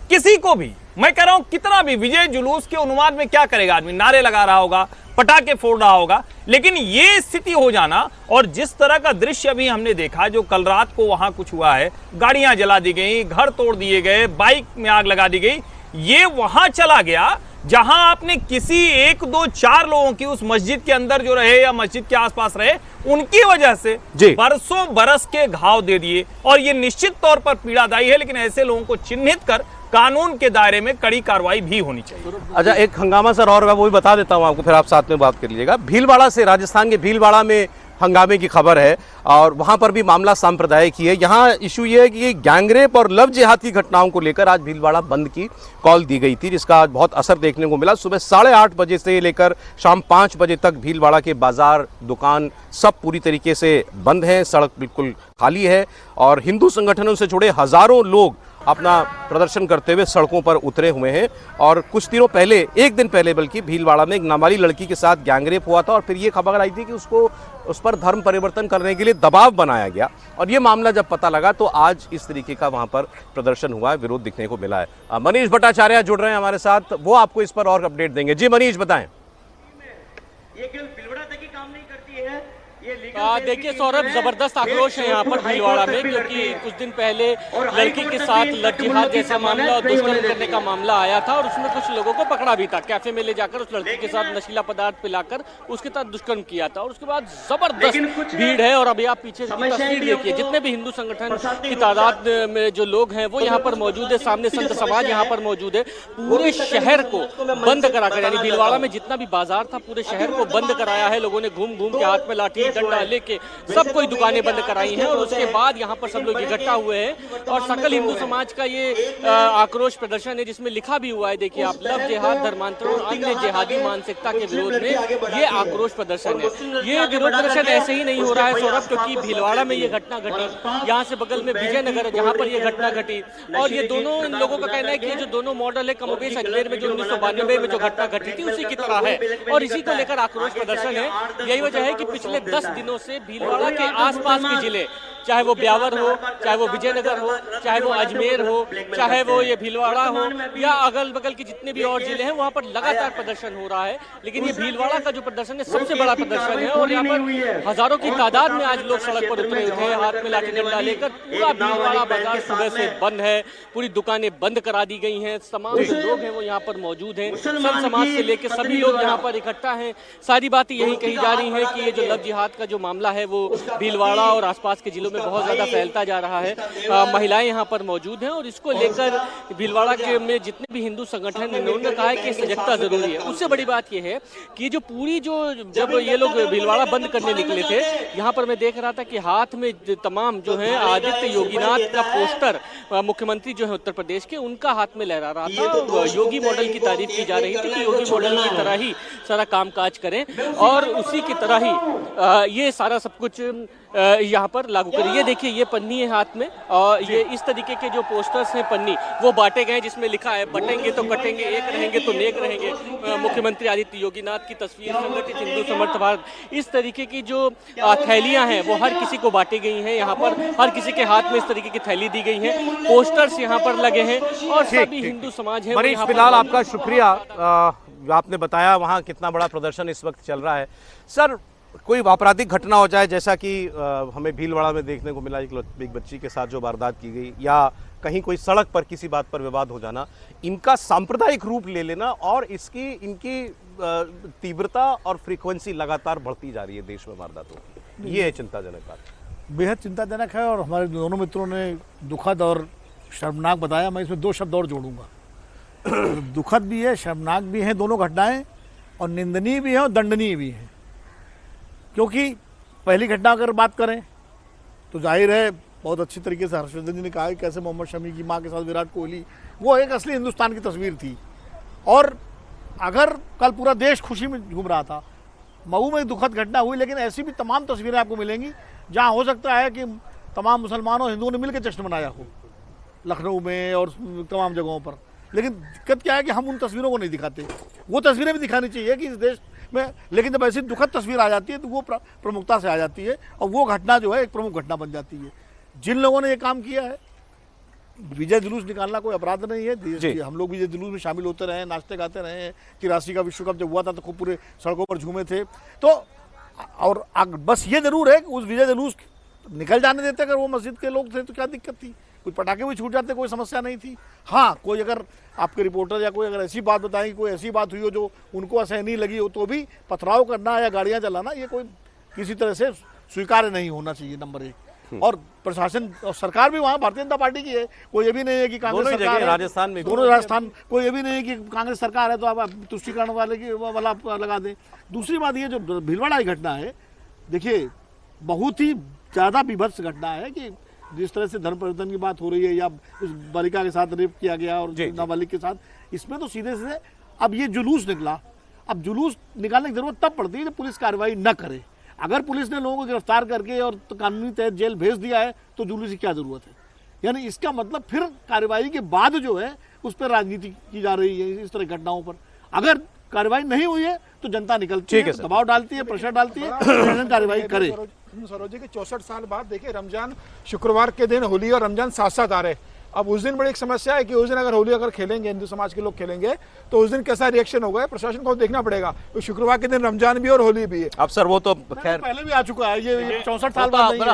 किसी को भी, मैं कह रहा हूं कितना भी विजय जुलूस के अनुवाद में क्या करेगा आदमी, नारे लगा रहा होगा, पटाखे फोड़ रहा होगा, लेकिन ये स्थिति हो जाना और जिस तरह का दृश्य अभी हमने देखा, जो कल रात को वहां कुछ हुआ है, गाड़ियां जला दी गई, घर तोड़ दिए गए, बाइक में आग लगा दी गई, ये वहां चला गया जहां आपने किसी एक दो चार लोगों की उस मस्जिद के अंदर जो रहे या मस्जिद के आसपास रहे, उनकी वजह से बरसों बरस के घाव दे दिए। और ये निश्चित तौर पर पीड़ादायी है, लेकिन ऐसे लोगों को चिन्हित कर कानून के दायरे में कड़ी कार्रवाई भी होनी चाहिए। अच्छा, एक हंगामा सर और वो भी बता देता हूं आपको, फिर आप साथ में बात कर लीजिएगा। भीलवाड़ा से, राजस्थान के भीलवाड़ा में हंगामे की खबर है और वहां पर भी मामला सांप्रदायिक ही है। यहाँ इशू ये है कि गैंगरेप और लव जिहाद की घटनाओं को लेकर आज भीलवाड़ा बंद की कॉल दी गई थी, जिसका आज बहुत असर देखने को मिला। सुबह 8:30 बजे से लेकर शाम 5 बजे तक भीलवाड़ा के बाजार, दुकान सब पूरी तरीके से बंद हैं, सड़क बिल्कुल खाली है और हिंदू संगठनों से जुड़े हजारों लोग अपना प्रदर्शन करते हुए सड़कों पर उतरे हुए हैं। और कुछ दिनों पहले, एक दिन पहले बल्कि, भीलवाड़ा में एक नाबालिग लड़की के साथ गैंगरेप हुआ था और फिर ये खबर आई थी कि उस पर धर्म परिवर्तन करने के लिए दबाव बनाया गया। और ये मामला जब पता लगा तो आज इस तरीके का वहां पर प्रदर्शन हुआ है, विरोध दिखने को मिला है। मनीष भट्टाचार्य जुड़ रहे हैं हमारे साथ, वो आपको इस पर और अपडेट देंगे। जी मनीष, बताएं। ये केवल भीलवाड़ा तक ही काम नहीं करती है, देखिए सौरभ, जबरदस्त आक्रोश है यहाँ पर भीलवाड़ा में, क्योंकि कुछ दिन पहले लड़की के साथ लव-जिहाद जैसा मामला और दुष्कर्म करने का मामला आया था और उसमें कुछ लोगों को पकड़ा भी था। कैफे में ले जाकर उस लड़की के साथ नशीला पदार्थ पिलाकर उसके साथ दुष्कर्म किया था और उसके बाद जबरदस्त भीड़ है। और अभी आप पीछे तस्वीर देखिए, जितने भी हिंदू संगठन की तादाद में जो लोग हैं वो यहाँ पर मौजूद है। सामने संत समाज यहाँ पर मौजूद है। पूरे शहर को बंद कराकर, यानी भीलवाड़ा में जितना भी बाजार था पूरे शहर को बंद कराया है। लोगों ने घूम घूम के हाथ में लाठी डंडा लेके सब कोई दुकानें बंद कराई हैं और उसके बाद यहाँ पर सब लोग इकट्ठा हुए हैं और सकल हिंदू समाज का ये आक्रोश प्रदर्शन है, जिसमें लिखा भी हुआ है, देखिए आप, लव जिहाद, धर्मांतरण और अन्य जिहादी मानसिकता के विरोध में ये आक्रोश प्रदर्शन है। ये विरोध प्रदर्शन ऐसे ही नहीं हो रहा है सौरभ, क्योंकि भीलवाड़ा में ये घटना घटी, यहाँ से बगल में विजयनगर जहाँ पर ये घटना घटी, और ये दोनों इन लोगों का कहना है कि जो दोनों मॉडल है कमोबेश अजमेर में जो 1992 में जो घटना घटी थी उसी की तरह है और इसी को लेकर आक्रोश प्रदर्शन है। यही वजह है कि पिछले 10 दिनों से भीलवाड़ा के आसपास के जिले, चाहे वो ब्यावर हो, चाहे वो विजयनगर हो, चाहे वो अजमेर हो, चाहे वो ये भीलवाड़ा हो या अगल बगल के जितने भी और जिले हैं, वहां पर लगातार प्रदर्शन हो रहा है। लेकिन ये भीलवाड़ा का जो प्रदर्शन है सबसे बड़ा प्रदर्शन है और यहाँ पर हजारों की तादाद में आज लोग सड़क पर उतरे हुए हैं, हाथ में लाठी डंडा लेकर। पूरा भीलवाड़ा बाजार सुबह से बंद है, पूरी दुकानें बंद करा दी गई हैं। तमाम जो लोग हैं वो यहाँ पर मौजूद हैं, संत समाज से लेकर सभी लोग यहाँ पर इकट्ठा हैं। सारी बातें यही कही जा रही हैं कि ये जो लव जिहाद का जो मामला है वो भीलवाड़ा और आसपास के जिलों में बहुत ज्यादा फैलता जा रहा है। महिलाएं यहाँ पर मौजूद हैं और इसको लेकर भीलवाड़ा के में जितने भी हिंदू संगठन उन्होंने कहा है कि सजगता जरूरी है। उससे बड़ी बात यह है कि जो पूरी जब ये लोग भीलवाड़ा बंद करने निकले थे, यहाँ पर मैं देख रहा था कि हाथ में तमाम जो है आदित्य योगीनाथ का पोस्टर, मुख्यमंत्री जो है उत्तर प्रदेश के, उनका हाथ में लहरा रहा था। योगी मॉडल की तारीफ की जा रही थी कि योगी मॉडल की तरह ही सारा कामकाज करें और उसी की तरह ही ये सारा सब कुछ यहाँ पर लागू करें। ये देखिए, ये पन्नी है हाथ में और ये इस तरीके के जो पोस्टर्स हैं पन्नी वो बांटे गए, जिसमें लिखा है बटेंगे तो कटेंगे, एक रहेंगे तो नेक रहेंगे। मुख्यमंत्री आदित्य योगीनाथ की तस्वीर, संगठित हिंदू समर्थ भारत, इस तरीके की जो थैलियां हैं वो हर किसी को बांटी गई हैं। यहाँ पर हर किसी के हाथ में इस तरीके की थैली दी गई है, पोस्टर्स यहाँ पर लगे हैं और सभी हिंदू समाज है। मनीष, फिलहाल आपका शुक्रिया। आपने बताया वहाँ कितना बड़ा प्रदर्शन इस वक्त चल रहा है। सर, कोई आपराधिक घटना हो जाए जैसा कि हमें भीलवाड़ा में देखने को मिला, एक बच्ची के साथ जो वारदात की गई, या कहीं कोई सड़क पर किसी बात पर विवाद हो जाना, इनका सांप्रदायिक रूप ले लेना और इनकी तीव्रता और फ्रीक्वेंसी लगातार बढ़ती जा रही है देश में वारदातों की, ये है चिंताजनक बात। बेहद चिंताजनक है और हमारे दोनों मित्रों ने दुखद और शर्मनाक बताया। मैं इसमें 2 शब्द और जोड़ूंगा। दुखद भी है, शर्मनाक भी है दोनों घटनाएं, और निंदनीय भी है और दंडनीय भी है। क्योंकि पहली घटना अगर बात करें तो जाहिर है, बहुत अच्छी तरीके से हर्षवर्धन जी ने कहा है कैसे मोहम्मद शमी की मां के साथ विराट कोहली, वो एक असली हिंदुस्तान की तस्वीर थी। और अगर कल पूरा देश खुशी में घूम रहा था, मऊ में दुखद घटना हुई, लेकिन ऐसी भी तमाम तस्वीरें आपको मिलेंगी जहां हो सकता है कि तमाम मुसलमानों और हिंदुओं ने मिलकर जश्न मनाया हो, लखनऊ में और तमाम जगहों पर। लेकिन दिक्कत क्या है कि हम उन तस्वीरों को नहीं दिखाते। वो तस्वीरें भी दिखानी चाहिए कि इस देश में, लेकिन जब ऐसी दुखद तस्वीर आ जाती है तो वो प्रमुखता से आ जाती है और वो घटना जो है एक प्रमुख घटना बन जाती है। जिन लोगों ने ये काम किया है, विजय जुलूस निकालना कोई अपराध नहीं है। हम लोग विजय जुलूस में शामिल होते रहे, नाचते गाते रहे। 83 का विश्व कप जब हुआ था तो खूब पूरे सड़कों पर झूमे थे। तो और बस ये जरूर है कि उस विजय जुलूस निकल जाने देते, अगर वो मस्जिद के लोग थे तो क्या दिक्कत थी, कुछ पटाखे भी छूट जाते, कोई समस्या नहीं थी। हाँ, कोई अगर आपके रिपोर्टर या कोई अगर ऐसी बात बताएंगे, कोई ऐसी बात हुई हो जो उनको असहनीय लगी हो, तो भी पथराव करना या गाड़ियां चलाना ये कोई किसी तरह से स्वीकार्य नहीं होना चाहिए, नंबर 1। और प्रशासन और सरकार भी वहाँ भारतीय जनता पार्टी की है, कोई ये भी नहीं है कि कांग्रेस सरकार है। राजस्थान में दोनों राजस्थान, कोई ये भी नहीं है कि कांग्रेस सरकार है तो आप तुष्टीकरण वाला लगा दें। दूसरी बात ये जो भीलवाड़ा की घटना है, देखिए बहुत ही ज़्यादा विभत्स घटना है कि जिस तरह से धर्म परिवर्तन की बात हो रही है या उस बालिका के साथ रेप किया गया और नाबालिग के साथ, इसमें तो सीधे से अब ये जुलूस निकला। अब जुलूस निकालने की जरूरत तब पड़ती है जब पुलिस कार्रवाई न करे। अगर पुलिस ने लोगों को गिरफ्तार करके और तो कानूनी तहत जेल भेज दिया है तो जुलूस की क्या जरूरत है। यानी इसका मतलब फिर कार्रवाई के बाद जो है उस पर राजनीति की जा रही है इस तरह घटनाओं पर। अगर कार्रवाई नहीं हुई है तो जनता निकलती है, दबाव डालती है, प्रेशर डालती है, कार्रवाई करे। सरोज जी के 64 साल बाद देखिए रमजान शुक्रवार के दिन होली और रमजान साथ साथ आ रहे। अब उस दिन बड़ी एक समस्या है कि उस दिन अगर होली अगर खेलेंगे, हिंदू समाज के लोग खेलेंगे, तो उस दिन कैसा रिएक्शन होगा प्रशासन को देखना पड़ेगा। तो शुक्रवार के दिन रमजान भी और होली भी है। अब सर वो तो खैर पहले भी आ चुका है, ये 64 साल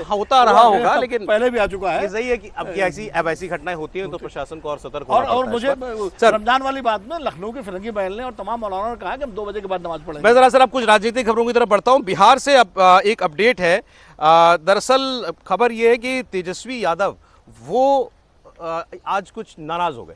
होता रहा होगा, लेकिन पहले भी आ चुका है। सही है कि अब ऐसी घटनाएं होती हैं तो प्रशासन को और सतर्क और मुझे रमजान वाली बात में लखनऊ के फिरंगी बहल ने और तमाम मौलाना ने कहा कि हम 2 बजे के बाद नमाज पढ़ेंगे। मैं जरा सर अब कुछ राजनीतिक खबरों की तरफ बढ़ता हूं। बिहार से अब एक अपडेट है। दरअसल खबर यह है कि तेजस्वी यादव वो आज कुछ नाराज हो गए।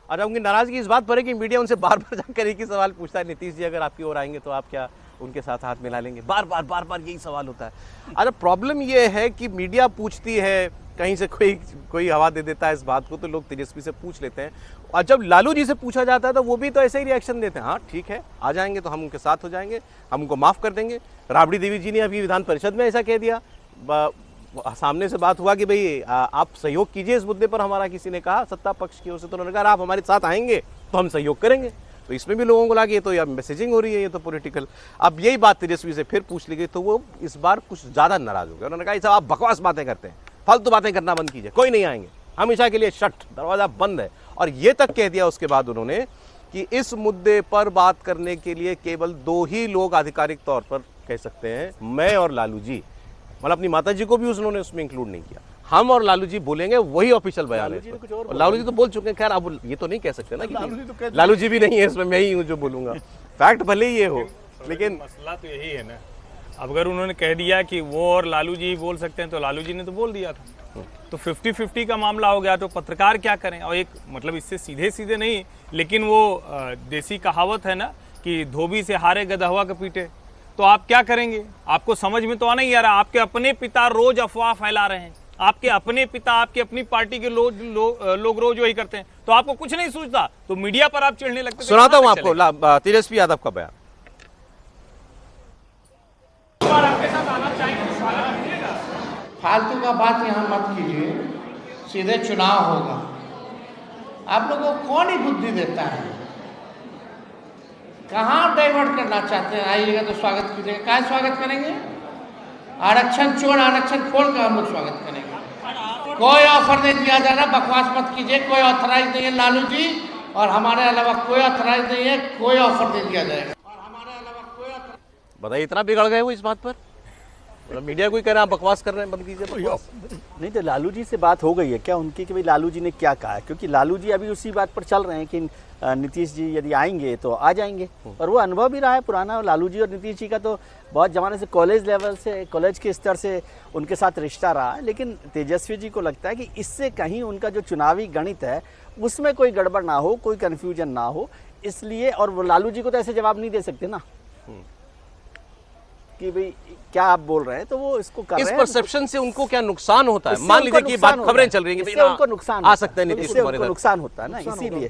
और उनकी नाराजगी इस बात पर है कि मीडिया उनसे बार बार जाकर एक ही सवाल पूछता है, नीतीश जी अगर आपकी ओर आएंगे तो आप क्या उनके साथ हाथ मिला लेंगे? बार बार यही सवाल होता है। अरे प्रॉब्लम ये है कि मीडिया पूछती है, कहीं से कोई हवा दे देता है इस बात को, तो लोग तेजस्वी से पूछ लेते हैं। और जब लालू जी से पूछा जाता है तो वो भी तो ऐसे ही रिएक्शन देते हैं, हाँ ठीक है आ जाएंगे तो हम उनके साथ हो जाएंगे, हम उनको माफ कर देंगे। राबड़ी देवी जी ने अभी विधान परिषद में ऐसा कह दिया। सामने से बात हुआ कि भाई आप सहयोग कीजिए इस मुद्दे पर, हमारा किसी ने कहा सत्ता पक्ष की ओर से, तो उन्होंने कहा आप हमारे साथ आएंगे तो हम सहयोग करेंगे। तो इसमें भी लोगों को लगा कि ये तो या मैसेजिंग हो रही है, ये तो पॉलिटिकल। अब यही बात तेजस्वी से फिर पूछ ली गई तो वो इस बार कुछ ज़्यादा नाराज हो गए। उन्होंने कहा आप बकवास बातें करते हैं, फालतू बातें करना बंद कीजिए, कोई नहीं आएंगे, हमेशा के लिए शट, दरवाज़ा बंद है। और ये तक कह दिया उसके बाद उन्होंने कि इस मुद्दे पर बात करने के लिए केवल 2 ही लोग आधिकारिक तौर पर कह सकते हैं, मैं और लालू जी। मतलब अपनी माता जी को भी उन्होंने उसमें इंक्लूड नहीं किया। हम और लालू जी बोलेंगे, वही ऑफिशियल बयान है। लालू जी तो बोल चुके हैं, खैर अब ये तो नहीं कह सकते ना कि लालू जी भी नहीं है इसमें, मैं ही हूँ जो बोलूंगा। फैक्ट भले ही ये हो, लेकिन मसला तो यही है ना। अब अगर उन्होंने कह दिया कि वो और लालू जी बोल सकते हैं तो लालू जी ने तो बोल दिया था, तो 50-50 का मामला हो गया। तो पत्रकार क्या करें? और एक मतलब इससे सीधे नहीं, लेकिन वो देसी कहावत है ना कि धोबी से हारे गदहवा के पीटे। तो आप क्या करेंगे? आपको समझ में तो आ नहीं आ रहा। आपके अपने पिता रोज अफवाह फैला रहे हैं, आपके अपने पिता, आपकी अपनी पार्टी के लोग रोज वही करते हैं, तो आपको कुछ नहीं सूझता, तो मीडिया पर आप चिढ़ने लगते। सुनाता हूं आपको तेजस्वी यादव का बयान। फालतू का बात यहाँ मत कीजिए, सीधे चुनाव होगा। आप लोगों को कौन ही बुद्धि देता है? कहाँ डाइवर्ट करना चाहते हैं? आइएगा तो स्वागत कीजिएगा। क्या स्वागत करेंगे? आरक्षण छोड़ आरक्षण खोल कर हम लोग स्वागत करेंगे। कोई ऑफर नहीं दिया जा रहा, बकवास मत कीजिए। कोई ऑथराइज नहीं है लालू जी, और हमारे अलावा कोई ऑथराइज नहीं है, कोई ऑफर नहीं दिया जाएगा। बताइए, इतना बिगड़ गए वो इस बात पर? मीडिया कोई कह रहा है बकवास कर रहे हैं, बंद कीजिए। नहीं तो लालू जी से बात हो गई है क्या उनकी कि भाई लालू जी ने क्या कहा है? क्योंकि लालू जी अभी उसी बात पर चल रहे हैं कि नीतीश जी यदि आएंगे तो आ जाएंगे, और वो अनुभव भी रहा है पुराना। और लालू जी और नीतीश जी का तो बहुत ज़माने से कॉलेज लेवल से, कॉलेज के स्तर से उनके साथ रिश्ता रहा है। लेकिन तेजस्वी जी को लगता है कि इससे कहीं उनका जो चुनावी गणित है उसमें कोई गड़बड़ ना हो, कोई कन्फ्यूजन ना हो, इसलिए। और वो लालू जी को तो ऐसे जवाब नहीं दे सकते ना कि भाई क्या आप बोल रहे हैं, तो वो इसको कर रहे हैं। इस परसेप्शन से उनको क्या नुकसान होता है? मान लीजिए कि बात खबरें चल रही हैं कि उनको नुकसान आ सकते हैं नीतीश कुमार, नुकसान होता है ना,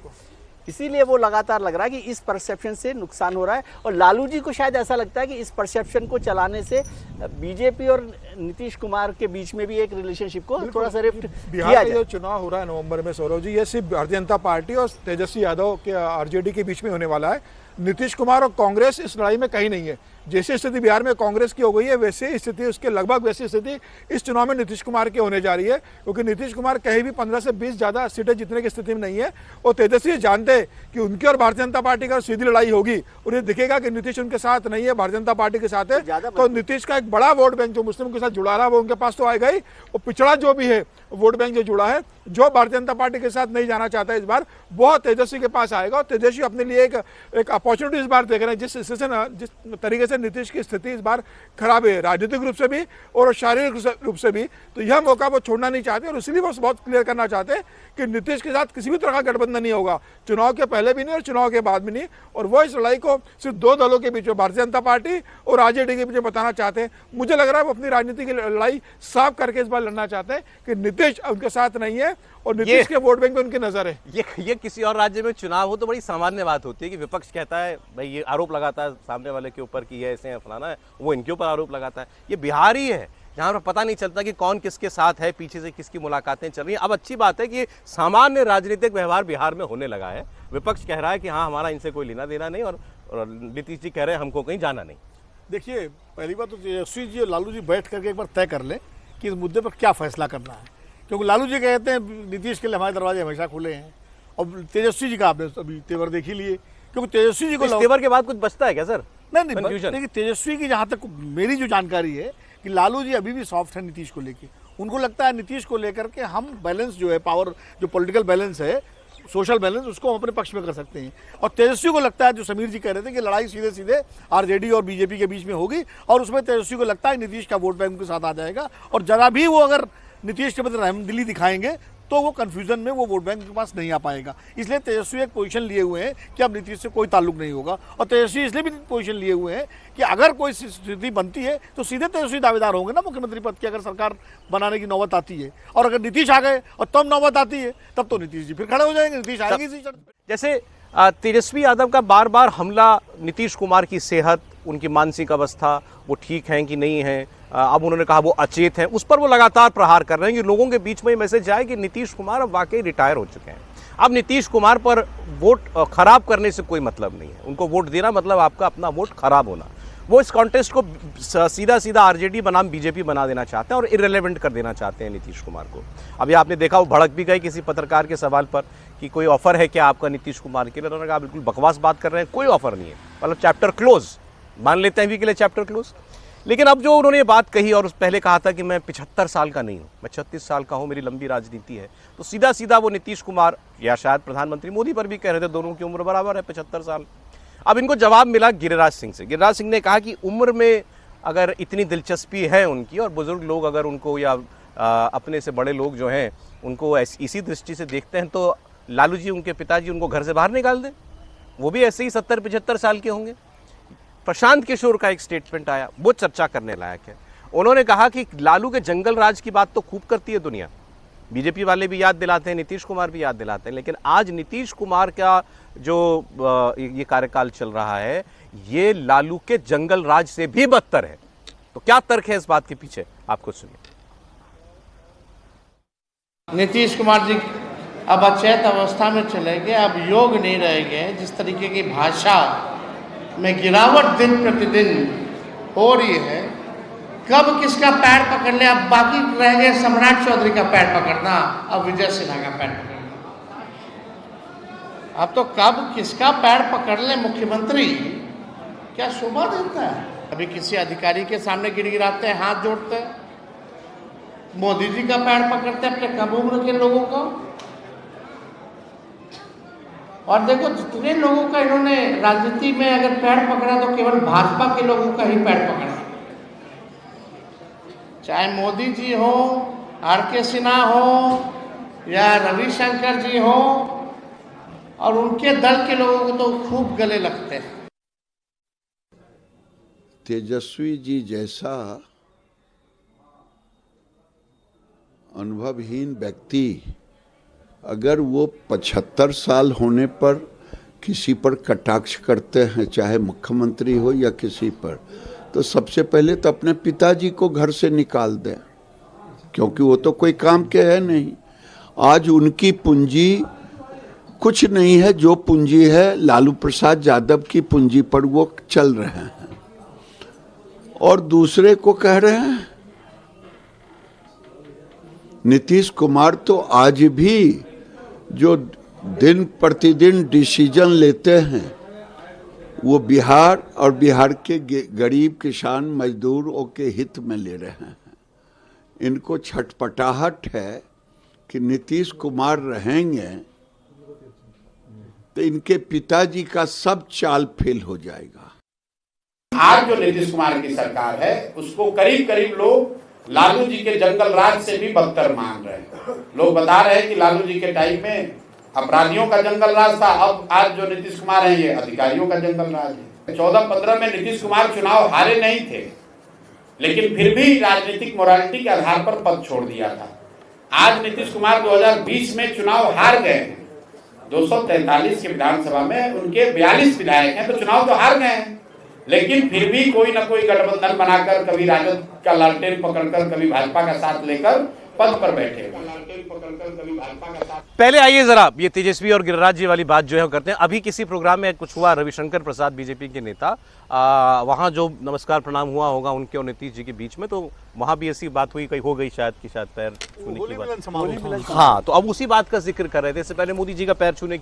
इसीलिए वो लगातार लग रहा है कि इस परसेप्शन से नुकसान हो रहा है। और लालू जी को शायद ऐसा लगता है कि इस परसेप्शन को चलाने से बीजेपी और नीतीश कुमार के बीच में भी एक रिलेशनशिप को थोड़ा सा रिफ्ट किया बिहार में जाए। जो चुनाव हो रहा है नवंबर में, सौरभ जी, ये सिर्फ भारतीय जनता पार्टी और तेजस्वी यादव के आरजेडी के बीच में होने वाला है। नीतीश कुमार और कांग्रेस इस लड़ाई में कहीं नहीं है। जैसी स्थिति बिहार में कांग्रेस की हो गई है, वैसे स्थिति उसके लगभग वैसी स्थिति इस चुनाव में नीतीश कुमार की होने जा रही है, क्योंकि नीतीश कुमार कहीं भी 15 से 20 ज़्यादा सीटें जीतने की स्थिति में नहीं है। और तेजस्वी जानते हैं कि उनकी और भारतीय जनता पार्टी का सीधी लड़ाई होगी, उन्हें दिखेगा कि नीतीश उनके साथ नहीं है, भारतीय जनता पार्टी के साथ है, तो नीतीश का एक बड़ा वोट बैंक जो मुस्लिम के साथ जुड़ा रहा है वो उनके पास तो आएगा ही, और पिछड़ा जो भी है वोट बैंक जो जुड़ा है, जो भारतीय जनता पार्टी के साथ नहीं जाना चाहता है इस बार, वो तेजस्वी के पास आएगा। और तेजस्वी अपने लिए एक अपॉर्चुनिटी इस बार देख रहे हैं। जिस तरीके से नीतीश की स्थिति इस बार खराब है, राजनीतिक रूप से भी और शारीरिक रूप से भी, तो यह मौका वो छोड़ना नहीं चाहते। और इसलिए वो बहुत क्लियर करना चाहते हैं कि नीतीश के साथ किसी भी तरह का गठबंधन नहीं होगा, चुनाव के पहले भी नहीं और चुनाव के बाद भी नहीं। और वो इस लड़ाई को सिर्फ 2 दलों के बीच में, भारतीय जनता पार्टी और आरजेडी के बीच में बताना चाहते हैं। मुझे लग रहा है वो अपनी राजनीति की लड़ाई साफ करके इस बार लड़ना चाहते हैं कि नीतीश उनके साथ नहीं है और नीतीश के वोट बैंक में उनकी नजर है। ये किसी और राज्य में चुनाव हो तो बड़ी सामान्य बात होती है कि विपक्ष कहता है भाई, ये आरोप लगाता है सामने वाले के ऊपर कि ये ऐसे है फलाना है, वो इनके ऊपर आरोप लगाता है। ये बिहार ही है जहाँ पर पता नहीं चलता कि कौन किसके साथ है, पीछे से किसकी मुलाकातें चल रही हैं। अब अच्छी बात है कि सामान्य राजनीतिक व्यवहार बिहार में होने लगा है। विपक्ष कह रहा है कि हाँ, हमारा इनसे कोई लेना देना नहीं, और नीतीश जी कह रहे हैं हमको कहीं जाना नहीं। देखिए, पहली बात तो तेजस्वी जी और लालू जी बैठ करके एक बार तय कर लें कि इस मुद्दे पर क्या फैसला करना है, क्योंकि लालू जी कहते हैं नीतीश के लिए हमारे दरवाजे हमेशा खुले हैं, और तेजस्वी जी का आपने अभी तेवर देख ही लिए, क्योंकि तेजस्वी जी को तेवर के बाद कुछ बचता है क्या सर? नहीं, देखिए तेजस्वी की जहाँ तक मेरी जो जानकारी है कि लालू जी अभी भी सॉफ्ट है नीतीश को लेके। उनको लगता है नीतीश को लेकर के हम बैलेंस जो है, पावर जो पॉलिटिकल बैलेंस है, सोशल बैलेंस, उसको हम अपने पक्ष में कर सकते हैं। और तेजस्वी को लगता है, जो समीर जी कह रहे थे, कि लड़ाई सीधे सीधे आरजेडी और बीजेपी के बीच में होगी, और उसमें तेजस्वी को लगता है नीतीश का वोट बैंक उनके साथ आ जाएगा, और जरा भी वो अगर नीतीश के प्रति रहमदिली दिखाएंगे तो वो कंफ्यूजन में वो वोट बैंक के पास नहीं आ पाएगा। इसलिए तेजस्वी एक पोजीशन लिए हुए हैं कि अब नीतीश से कोई ताल्लुक नहीं होगा, और तेजस्वी इसलिए भी पोजीशन लिए हुए हैं कि अगर कोई स्थिति बनती है तो सीधे तेजस्वी दावेदार होंगे ना मुख्यमंत्री पद की, अगर सरकार बनाने की नौबत आती है। और अगर नीतीश आ गए और तब नौबत आती है, तब तो नीतीश जी फिर खड़े हो जाएंगे, नीतीश आएंगे इसी शर्त पे। जैसे तेजस्वी यादव का बार बार हमला नीतीश कुमार की सेहत, उनकी मानसिक अवस्था, वो ठीक हैं कि नहीं हैं, अब उन्होंने कहा वो अचेत हैं, उस पर वो लगातार प्रहार कर रहे हैं कि लोगों के बीच में ये मैसेज जाए कि नीतीश कुमार अब वाकई रिटायर हो चुके हैं। अब नीतीश कुमार पर वोट खराब करने से कोई मतलब नहीं है, उनको वोट देना मतलब आपका अपना वोट खराब होना। वो इस कॉन्टेस्ट को सीधा सीधा आरजेडी बनाम बीजेपी बना देना चाहते हैं और इररिलेवेंट कर देना चाहते हैं नीतीश कुमार को। अभी आपने देखा वो भड़क भी गए किसी पत्रकार के सवाल पर कि कोई ऑफर है क्या आपका नीतीश कुमार के लिए? उन्होंने कहा बिल्कुल बकवास बात कर रहे हैं, कोई ऑफर नहीं है, मतलब चैप्टर क्लोज, मान लेते हैं अभी के लिए चैप्टर क्लोज। लेकिन अब जो उन्होंने ये बात कही, और उस पहले कहा था कि मैं 75 साल का नहीं हूँ, मैं 36 साल का हूँ, मेरी लंबी राजनीति है, तो सीधा सीधा वो नीतीश कुमार या शायद प्रधानमंत्री मोदी पर भी कह रहे थे दोनों की उम्र बराबर है, 75 साल। अब इनको जवाब मिला गिरिराज सिंह से। गिरिराज सिंह ने कहा कि उम्र में अगर इतनी दिलचस्पी है उनकी, और बुजुर्ग लोग अगर उनको या अपने से बड़े लोग जो हैं उनको इसी दृष्टि से देखते हैं, तो लालू जी, उनके पिताजी, उनको घर से बाहर निकाल दें, वो भी ऐसे ही 70-75 साल के होंगे। प्रशांत किशोर का एक स्टेटमेंट आया, वो चर्चा करने लायक है। उन्होंने कहा कि लालू के जंगल राज की बात तो खूब करती है दुनिया, बीजेपी वाले भी याद दिलाते हैं, नीतीश कुमार भी याद दिलाते हैं, लेकिन आज नीतीश कुमार का जो ये कार्यकाल चल रहा है, ये लालू के जंगल राज से भी बदतर है। तो क्या तर्क है इस बात के पीछे, आपको सुनिए। नीतीश कुमार जी अब अचेत अवस्था में चले गए, अब योग नहीं रह गए। जिस तरीके की भाषा में गिरावट दिन प्रतिदिन हो रही है, कब किसका पैर पकड़ ले, अब बाकी रह गए सम्राट चौधरी का पैर पकड़ना, अब विजय सिन्हा का पैर पकड़ना। अब तो कब किसका पैर पकड़ ले मुख्यमंत्री, क्या शोभा देता है। अभी किसी अधिकारी के सामने गिड़गिड़ाते हैं, हाथ जोड़ते हैं, मोदी जी का पैर पकड़ते हैं अपने कम उम्र के लोगों को। और देखो, जितने लोगों का इन्होंने राजनीति में अगर पैर पकड़ा तो केवल भाजपा के लोगों का ही पैर पकड़ा, चाहे मोदी जी हो, आर.के. सिन्हा हो, या रविशंकर जी हो, और उनके दल के लोगों को तो खूब गले लगते हैं। तेजस्वी जी जैसा अनुभवहीन व्यक्ति अगर वो 75 साल होने पर किसी पर कटाक्ष करते हैं, चाहे मुख्यमंत्री हो या किसी पर, तो सबसे पहले तो अपने पिताजी को घर से निकाल दें, क्योंकि वो तो कोई काम के है नहीं। आज उनकी पूंजी कुछ नहीं है, जो पूंजी है लालू प्रसाद यादव की पूंजी पर वो चल रहे हैं, और दूसरे को कह रहे हैं। नीतीश कुमार तो आज भी जो दिन प्रतिदिन डिसीजन लेते हैं, वो बिहार और बिहार के गरीब किसान मजदूरों के हित में ले रहे हैं। इनको छटपटाहट है कि नीतीश कुमार रहेंगे तो इनके पिताजी का सब चाल फेल हो जाएगा। आज जो नीतीश कुमार की सरकार है, उसको करीब करीब लोग लालू जी के जंगल राज से भी बदतर मान रहे हैं। लोग बता रहे हैं कि लालू जी के टाइम में अपराधियों का जंगल राज था, अब आज जो नीतीश कुमार है, ये अधिकारियों का जंगल राज है। 14-15 में नीतीश कुमार चुनाव हारे नहीं थे, लेकिन फिर भी राजनीतिक मोरालिटी के आधार पर पद छोड़ दिया था। आज नीतीश कुमार 2020 में चुनाव हार गए हैं, 243 की विधानसभा में उनके 42 विधायक हैं, तो चुनाव तो हार गए हैं, लेकिन फिर भी कोई ना कोई गठबंधन बनाकर, कभी राजद का लालटेन पकड़कर, कभी भाजपा का साथ लेकर पद पर बैठे। पहले आइए जरा ये तेजस्वी और गिरिराज जी वाली बात जो है वो करते हैं। अभी किसी प्रोग्राम में कुछ हुआ, रविशंकर प्रसाद बीजेपी के नेता, वहां जो नमस्कार प्रणाम हुआ होगा उनके और नीतीश जी के बीच में, तो वहां भी ऐसी बात हुई, कहीं हो गई शायद कि शायद पैर छूने की बात। हाँ, तो अब उसी बात का जिक्र कर रहे थे। इससे पहले मोदी जी का पैर छूने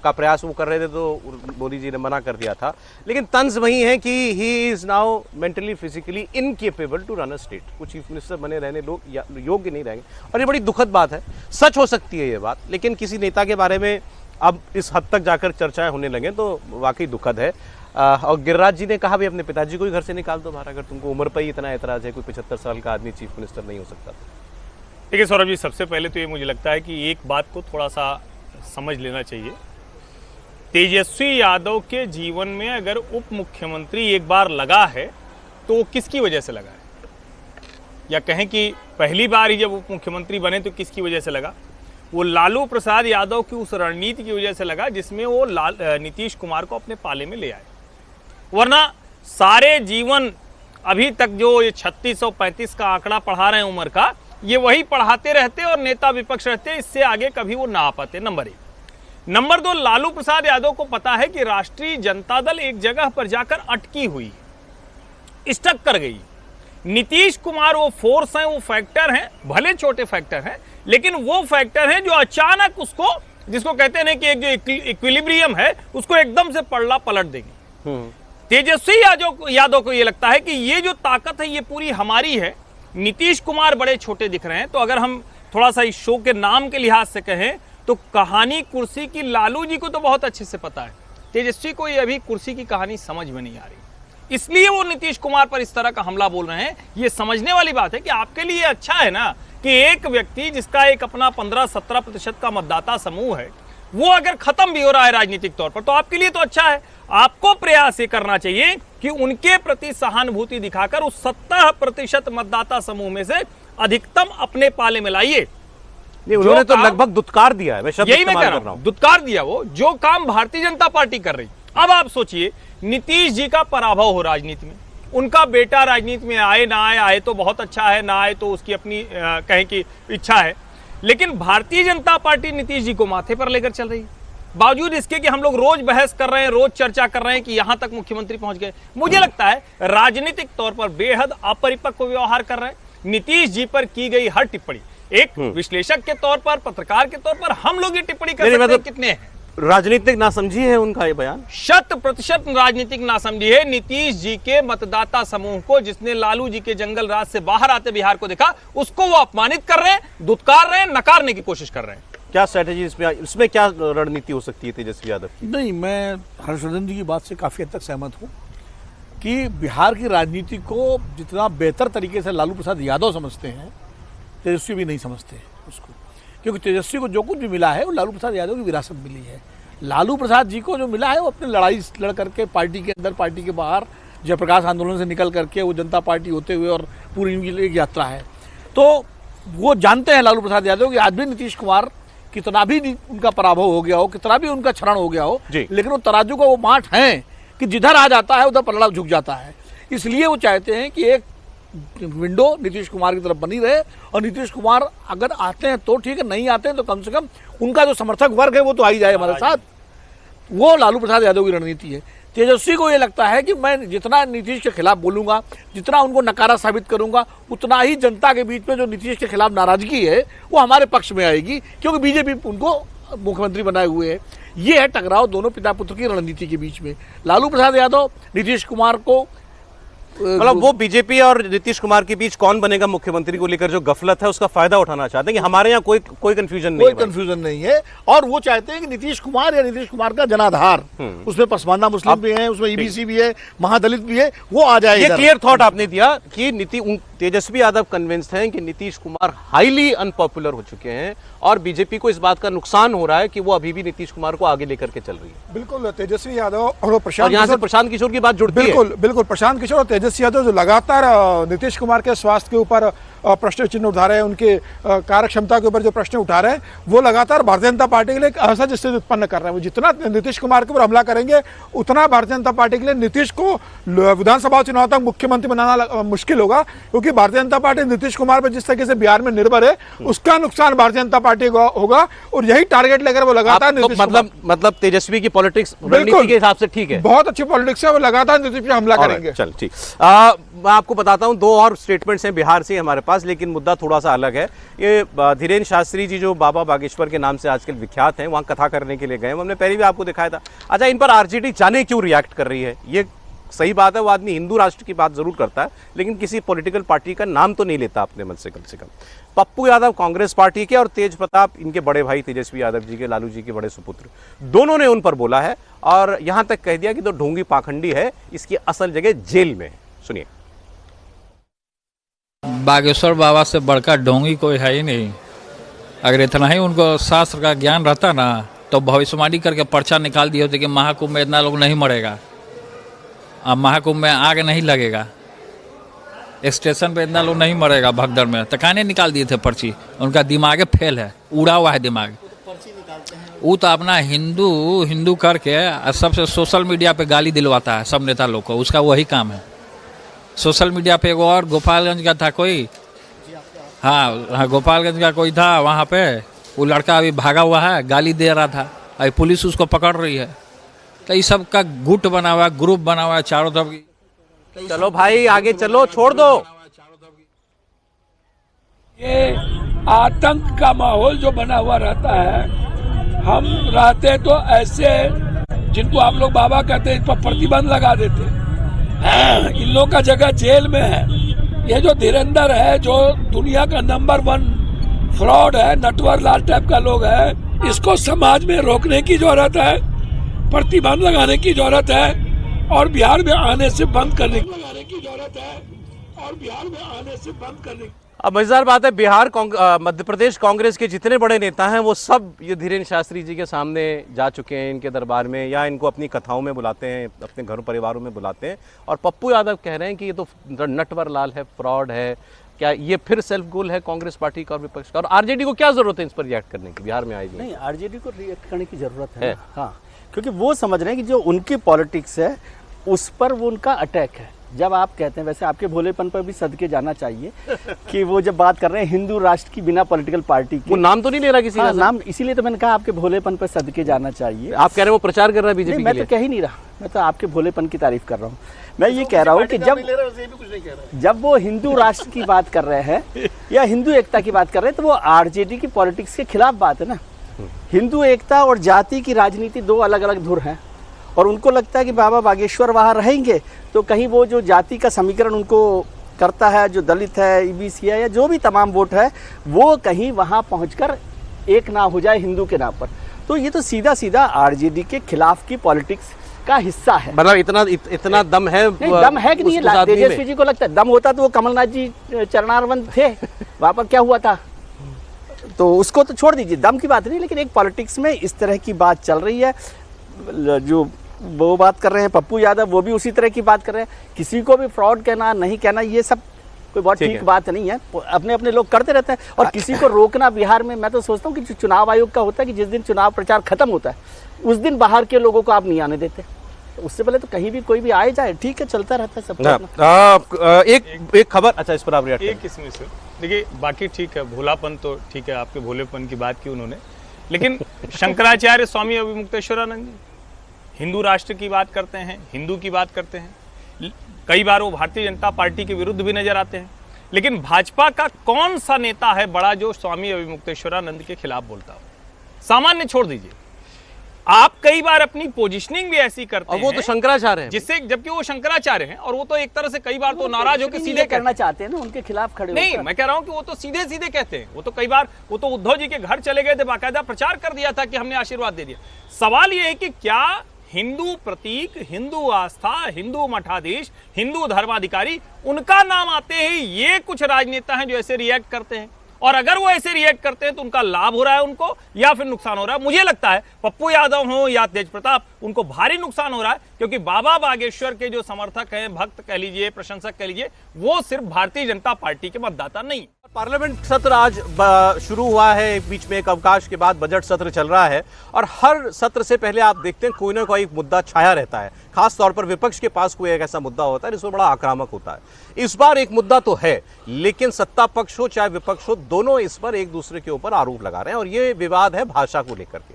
का प्रयास वो कर रहे थे तो मोदी जी ने मना कर दिया था। लेकिन तंज वही है कि he is now mentally physically incapable to run a state. कुछ चीफ मिनिस्टर बने रहने लोग योग्य नहीं रहेंगे, और ये बड़ी दुखद बात है। सच हो सकती है ये बात, लेकिन किसी नेता के बारे में अब इस हद तक जाकर चर्चाएं होने लगे तो वाकई दुखद है। और गिरिराज जी ने कहा भी अपने पिताजी को ही घर से निकाल दो बाहर, अगर तुमको उम्र पर ही इतना एतराज है, कोई 75 साल का आदमी चीफ मिनिस्टर नहीं हो सकता। देखिए सौरभ जी, सबसे पहले तो ये मुझे लगता है कि एक बात को थोड़ा सा समझ लेना चाहिए। तेजस्वी यादव के जीवन में अगर उप मुख्यमंत्री एक बार लगा है तो वो किसकी वजह से लगा है, या कहें कि पहली बार ही जब उप मुख्यमंत्री बने तो किसकी वजह से लगा? वो लालू प्रसाद यादव की उस रणनीति की वजह से लगा जिसमें वो नीतीश कुमार को अपने पाले में ले आए। वरना सारे जीवन अभी तक जो ये 36 और 35 का आंकड़ा पढ़ा रहे हैं उम्र का, ये वही पढ़ाते रहते और नेता विपक्ष रहते, इससे आगे कभी वो ना आ पाते। नंबर 1। नंबर 2, लालू प्रसाद यादव को पता है कि राष्ट्रीय जनता दल एक जगह पर जाकर अटकी हुई, स्टक कर गई। नीतीश कुमार वो फोर्स हैं, वो फैक्टर हैं, भले छोटे फैक्टर हैं, लेकिन वो फैक्टर हैं जो अचानक उसको, जिसको कहते हैं कि एक जो इक्विलिब्रियम है, उसको एकदम से पलट देंगे। तेजस्वी यादव को ये लगता है कि ये जो ताकत है ये पूरी हमारी है। नीतीश कुमार बड़े छोटे दिख रहे हैं, तो अगर हम थोड़ा सा इस शो के नाम के लिहाज से कहें तो कहानी कुर्सी की लालू जी को तो बहुत अच्छे से पता है, तेजस्वी को ये अभी कुर्सी की कहानी समझ में नहीं आ रही, इसलिए वो नीतीश कुमार पर इस तरह का हमला बोल रहे हैं। ये समझने वाली बात है कि आपके लिए अच्छा है ना कि एक व्यक्ति जिसका एक अपना 15-17% का मतदाता समूह है, वो अगर खत्म भी हो रहा है राजनीतिक तौर पर, तो आपके लिए तो अच्छा है। आपको प्रयास ये करना चाहिए कि उनके प्रति सहानुभूति दिखाकर उस 70% मतदाता समूह में से अधिकतम अपने पाले में लाइए। उन्होंने तो लगभग दुत्कार दिया है, मैं शब्द यही मैं इस्तेमाल कह रहा हूं, दुत्कार दिया वो जो काम भारतीय जनता पार्टी कर रही। अब आप सोचिए, नीतीश जी का पराभव हो राजनीति में, उनका बेटा राजनीति में आए ना आए तो बहुत अच्छा है, ना आए तो उसकी अपनी कहें कि इच्छा है, लेकिन भारतीय जनता पार्टी नीतीश जी को माथे पर लेकर चल रही है। बावजूद इसके कि हम लोग रोज बहस कर रहे हैं, रोज चर्चा कर रहे हैं कि यहां तक मुख्यमंत्री पहुंच गए, मुझे लगता है राजनीतिक तौर पर बेहद अपरिपक्व व्यवहार कर रहे हैं। नीतीश जी पर की गई हर टिप्पणी, एक विश्लेषक के तौर पर, पत्रकार के तौर पर हम लोग ये टिप्पणी कर सकते हैं कितने हैं। राजनीतिक नासमझी है उनका ये बयान, 100% राजनीतिक नासमझी है। नीतीश जी के मतदाता समूह को, जिसने लालू जी के जंगल राज से बाहर आते बिहार को देखा, उसको वो अपमानित कर रहे हैं, दुत्कार रहे हैं, नकारने की कोशिश कर रहे हैं। क्या स्ट्रेटेजी इसमें क्या रणनीति हो सकती है तेजस्वी यादव की? नहीं, मैं हर्षवर्धन जी की बात से काफी हद तक सहमत हूँ कि बिहार की राजनीति को जितना बेहतर तरीके से लालू प्रसाद यादव समझते हैं, तेजस्वी भी नहीं समझते उसको, क्योंकि तेजस्वी को जो कुछ भी मिला है वो लालू प्रसाद यादव की विरासत मिली है। लालू प्रसाद जी को जो मिला है वो अपनी लड़ाई लड़ करके, पार्टी के अंदर, पार्टी के बाहर, जयप्रकाश आंदोलन से निकल करके वो जनता पार्टी होते हुए, और पूरी उनकी एक यात्रा है। तो वो जानते हैं लालू प्रसाद यादव कि आज भी नीतीश कुमार कितना भी उनका पराभव हो गया हो, कितना भी उनका क्षरण हो गया हो, लेकिन वो तराजू का वो माठ है कि जिधर आ जाता है उधर पलड़ा झुक जाता है। इसलिए वो चाहते हैं कि एक विंडो नीतीश कुमार की तरफ बनी रहे, और नीतीश कुमार अगर आते हैं तो ठीक है, नहीं आते हैं तो कम से कम उनका जो समर्थक वर्ग है वो तो आ ही जाए हमारे साथ। वो लालू प्रसाद यादव की रणनीति है। तेजस्वी को ये लगता है कि मैं जितना नीतीश के खिलाफ बोलूंगा, जितना उनको नकारा साबित करूंगा, उतना ही जनता के बीच में जो नीतीश के खिलाफ नाराजगी है वो हमारे पक्ष में आएगी, क्योंकि बीजेपी उनको मुख्यमंत्री बनाए हुए है। ये है टकराव दोनों पिता पुत्र की रणनीति के बीच में। लालू प्रसाद यादव नीतीश कुमार को, मतलब वो बीजेपी और नीतीश कुमार के बीच कौन बनेगा मुख्यमंत्री को लेकर जो गफलत है उसका फायदा उठाना चाहते हैं कि हमारे यहाँ कोई कंफ्यूजन नहीं है, कोई कंफ्यूजन नहीं है। और वो चाहते हैं कि नीतीश कुमार या नीतीश कुमार का जनाधार, उसमें पसमानदा मुस्लिम भी है, उसमें ईबीसी भी है, महादलित भी है, वो आ जाए। ये क्लियर थॉट आपने दिया कि तेजस्वी यादव कन्विंस्ड हैं कि नीतीश कुमार हाईली अनपॉपुलर हो चुके हैं, और बीजेपी को इस बात का नुकसान हो रहा है कि वो अभी भी नीतीश कुमार को आगे लेकर के चल रही है। बिल्कुल, तेजस्वी यादव और प्रशांत किशोर की बात जुड़ती है। बिल्कुल, प्रशांत किशोर और तेजस्वी यादव जो लगातार नीतीश कुमार के स्वास्थ्य के ऊपर प्रश्न चिन्ह उठा रहे हैं, उनके कार्य क्षमता के ऊपर जो प्रश्न उठा रहे हैं, वो लगातार भारतीय जनता पार्टी के लिए एक असहज स्थिति उत्पन्न कर रहे हैं। वो जितना नीतीश कुमार के ऊपर हमला करेंगे उतना भारतीय जनता पार्टी के लिए नीतीश को विधानसभा चुनाव तक मुख्यमंत्री बनाना मुश्किल होगा, क्योंकि भारतीय जनता पार्टी नीतीश कुमार पर जिस तरीके से बिहार में निर्भर है उसका नुकसान भारतीय जनता पार्टी को होगा, और यही टारगेट लेकर वो लगातार मतलब तेजस्वी की पॉलिटिक्स रणनीति के हिसाब से ठीक है, बहुत अच्छी पॉलिटिक्स है, वो लगातार नीतीश पे हमला करेंगे। चल ठीक। मैं आपको बताता हूं, दो और स्टेटमेंट्स हैं बिहार से हमारे पास, लेकिन मुद्दा थोड़ा सा अलग है। ये धीरेन्द्र शास्त्री जी जो बाबा बागेश्वर के नाम से आजकल विख्यात हैं, वहां कथा करने के लिए गए, हमने पहले भी आपको दिखाया था। अच्छा, इन पर आरजेडी जाने क्यों रिएक्ट कर रही है? ये सही बात है, वो आदमी हिंदू राष्ट्र की बात जरूर करता है, लेकिन किसी पॉलिटिकल पार्टी का नाम तो नहीं लेता अपने मन से कम से कम। पप्पू यादव कांग्रेस पार्टी के और तेज प्रताप इनके बड़े भाई तेजस्वी यादव जी के, लालू जी के बड़े सुपुत्र, दोनों ने उन पर बोला है और यहां तक कह दिया कि तो ढोंगी पाखंडी है, इसकी असल जगह जेल में है। सुनिए। बागेश्वर बाबा से बढ़कर ढोंगी कोई है ही नहीं। अगर इतना ही उनको शास्त्र का ज्ञान रहता ना तो भविष्यवाणी करके पर्चा निकाल दिए होते कि महाकुंभ में इतना लोग नहीं मरेगा, अब महाकुंभ में आग नहीं लगेगा, स्टेशन पे इतना लोग नहीं मरेगा भगदड़ में, तो कहने निकाल दिए थे पर्ची। उनका दिमाग फेल है, उड़ा हुआ है दिमाग। वो तो अपना हिंदू करके सबसे सोशल मीडिया पे गाली दिलवाता है सब नेता लोग को, उसका वही काम है। सोशल मीडिया पे एक और गोपालगंज का था कोई, हाँ गोपालगंज का कोई था, वहाँ पे वो लड़का अभी भागा हुआ है, गाली दे रहा था, अभी पुलिस उसको पकड़ रही है। तो ये सब का गुट बना हुआ है, ग्रुप बना हुआ है चारों तरफ। चलो भाई आगे चलो, छोड़ दो। ये आतंक का माहौल जो बना हुआ रहता है, हम रहते तो ऐसे जिनको आप लोग बाबा कहते हैं, इन पर प्रतिबंध लगा देते। इन लोगों का जगह जेल में है। ये जो धीरेन्द्र है, जो दुनिया का नंबर 1 फ्रॉड है, नटवर लाल टाइप का लोग है, इसको समाज में रोकने की जरूरत है, प्रतिबंध लगाने की जरूरत है, और बिहार में आने से बंद करने की जरूरत है, और बिहार में आने से बंद करने। अब मजेदार बात है, बिहार मध्य प्रदेश कांग्रेस के जितने बड़े नेता हैं वो सब ये धीरेन्द्र शास्त्री जी के सामने जा चुके हैं, इनके दरबार में, या इनको अपनी कथाओं में बुलाते हैं, अपने घरों परिवारों में बुलाते हैं। और पप्पू यादव कह रहे हैं कि ये तो नटवर लाल है, फ्रॉड है। क्या ये फिर सेल्फ गोल है कांग्रेस पार्टी का और विपक्ष का? और आरजेडी को क्या जरूरत है इस पर रिएक्ट करने की? बिहार में आएगी नहीं, आरजेडी को रिएक्ट करने की जरूरत है। हाँ, क्योंकि वो समझ रहे हैं कि जो उनकी पॉलिटिक्स है उस पर वो उनका अटैक है। जब आप कहते हैं, वैसे आपके भोलेपन पर भी सदके जाना चाहिए कि वो जब बात कर रहे हैं हिंदू राष्ट्र की बिना पॉलिटिकल पार्टी के, वो नाम तो नहीं ले रहा किसी का नाम, इसीलिए तो मैंने कहा आपके भोलेपन पर सदके जाना चाहिए। आप कह रहे हैं वो प्रचार कर रहा है बीजेपी? मैं तो कह ही नहीं रहा, मैं तो आपके भोलेपन की तारीफ कर रहा हूँ। मैं ये कह रहा हूँ कि जब वो हिंदू राष्ट्र की बात कर रहे हैं या हिंदू एकता की बात कर रहे हैं, तो वो आरजेडी की पॉलिटिक्स के खिलाफ बात है ना। हिंदू एकता और जाति की राजनीति दो अलग अलग धुर हैं, और उनको लगता है कि बाबा बागेश्वर वहाँ रहेंगे तो कहीं वो जो जाति का समीकरण उनको करता है, जो दलित है, ईबीसी है, या जो भी तमाम वोट है, वो कहीं वहाँ पहुंचकर एक ना हो जाए हिंदू के नाम पर। तो ये तो सीधा सीधा आरजेडी के खिलाफ की पॉलिटिक्स का हिस्सा है। मतलब इतना दम है? नहीं, दम है कि नहीं? तेजस्वी जी को लगता है दम होता तो वो कमलनाथ जी चरणारविंद थे, वहाँ पर क्या हुआ था? तो उसको तो छोड़ दीजिए, दम की बात नहीं, लेकिन एक पॉलिटिक्स में इस तरह की बात चल रही है। जो वो बात कर रहे हैं पप्पू यादव, वो भी उसी तरह की बात कर रहे हैं। किसी को भी फ्रॉड कहना, नहीं कहना, ये सब कोई बहुत ठीक बात नहीं है। अपने अपने लोग करते रहते हैं, और किसी को रोकना बिहार में, मैं तो सोचता हूँ कि चुनाव आयोग का होता है कि जिस दिन चुनाव प्रचार खत्म होता है उस दिन बाहर के लोगों को आप नहीं आने देते। उससे पहले तो कहीं भी कोई भी आए जाए, ठीक है, चलता रहता है सब। एक खबर, अच्छा इस पर आप रिएक्ट एक किस्म से देखिए, बाकी ठीक है, भोलापन तो ठीक है, आपके भोलेपन की बात की उन्होंने, लेकिन शंकराचार्य स्वामी अभिमुक्तेश्वरानंद जी हिंदू राष्ट्र की बात करते हैं, हिंदू की बात करते हैं, कई बार वो भारतीय जनता पार्टी के विरुद्ध भी नजर आते हैं, लेकिन भाजपा का कौन सा नेता है बड़ा जो स्वामी अभिमुक्तेश्वरानंद के खिलाफ बोलता हो? सामान्य छोड़ दीजिए, आप कई बार अपनी पोजीशनिंग भी ऐसी करते हैं, वो तो शंकराचार्य हैं, जिससे जबकि वो शंकराचार्य हैं, और वो तो एक तरह से कई बार तो नाराज होकर सीधे करना चाहते हैं ना, उनके खिलाफ खड़े नहीं, मैं कह रहा हूं कि वो तो सीधे सीधे कहते हैं। वो तो कई बार वो तो उद्धव जी के घर चले गए थे, बाकायदा प्रचार कर दिया था कि हमने आशीर्वाद दे दिया। सवाल ये है कि क्या हिंदू प्रतीक, हिंदू आस्था, हिंदू मठाधीश, हिंदू धर्माधिकारी, उनका नाम आते ही ये कुछ राजनेता हैं जो ऐसे रिएक्ट करते हैं? और अगर वो ऐसे रिएक्ट करते हैं तो उनका लाभ हो रहा है उनको या फिर नुकसान हो रहा है। मुझे लगता है पप्पू यादव हो या तेज प्रताप, उनको भारी नुकसान हो रहा है, क्योंकि बाबा बागेश्वर के जो समर्थक हैं, भक्त कह लीजिए, प्रशंसक कह लीजिए, वो सिर्फ भारतीय जनता पार्टी के मतदाता नहीं। पार्लियामेंट सत्र आज शुरू हुआ है, बीच में एक अवकाश के बाद बजट सत्र चल रहा है और हर सत्र से पहले आप देखते हैं कोई ना कोई मुद्दा छाया रहता है। खास तौर पर विपक्ष के पास कोई एक ऐसा मुद्दा होता है जिसमें बड़ा आक्रामक होता है। इस बार एक मुद्दा तो है, लेकिन सत्ता पक्ष हो चाहे विपक्ष हो, दोनों इस पर एक दूसरे के ऊपर आरोप लगा रहे हैं और ये विवाद है भाषा को लेकर के।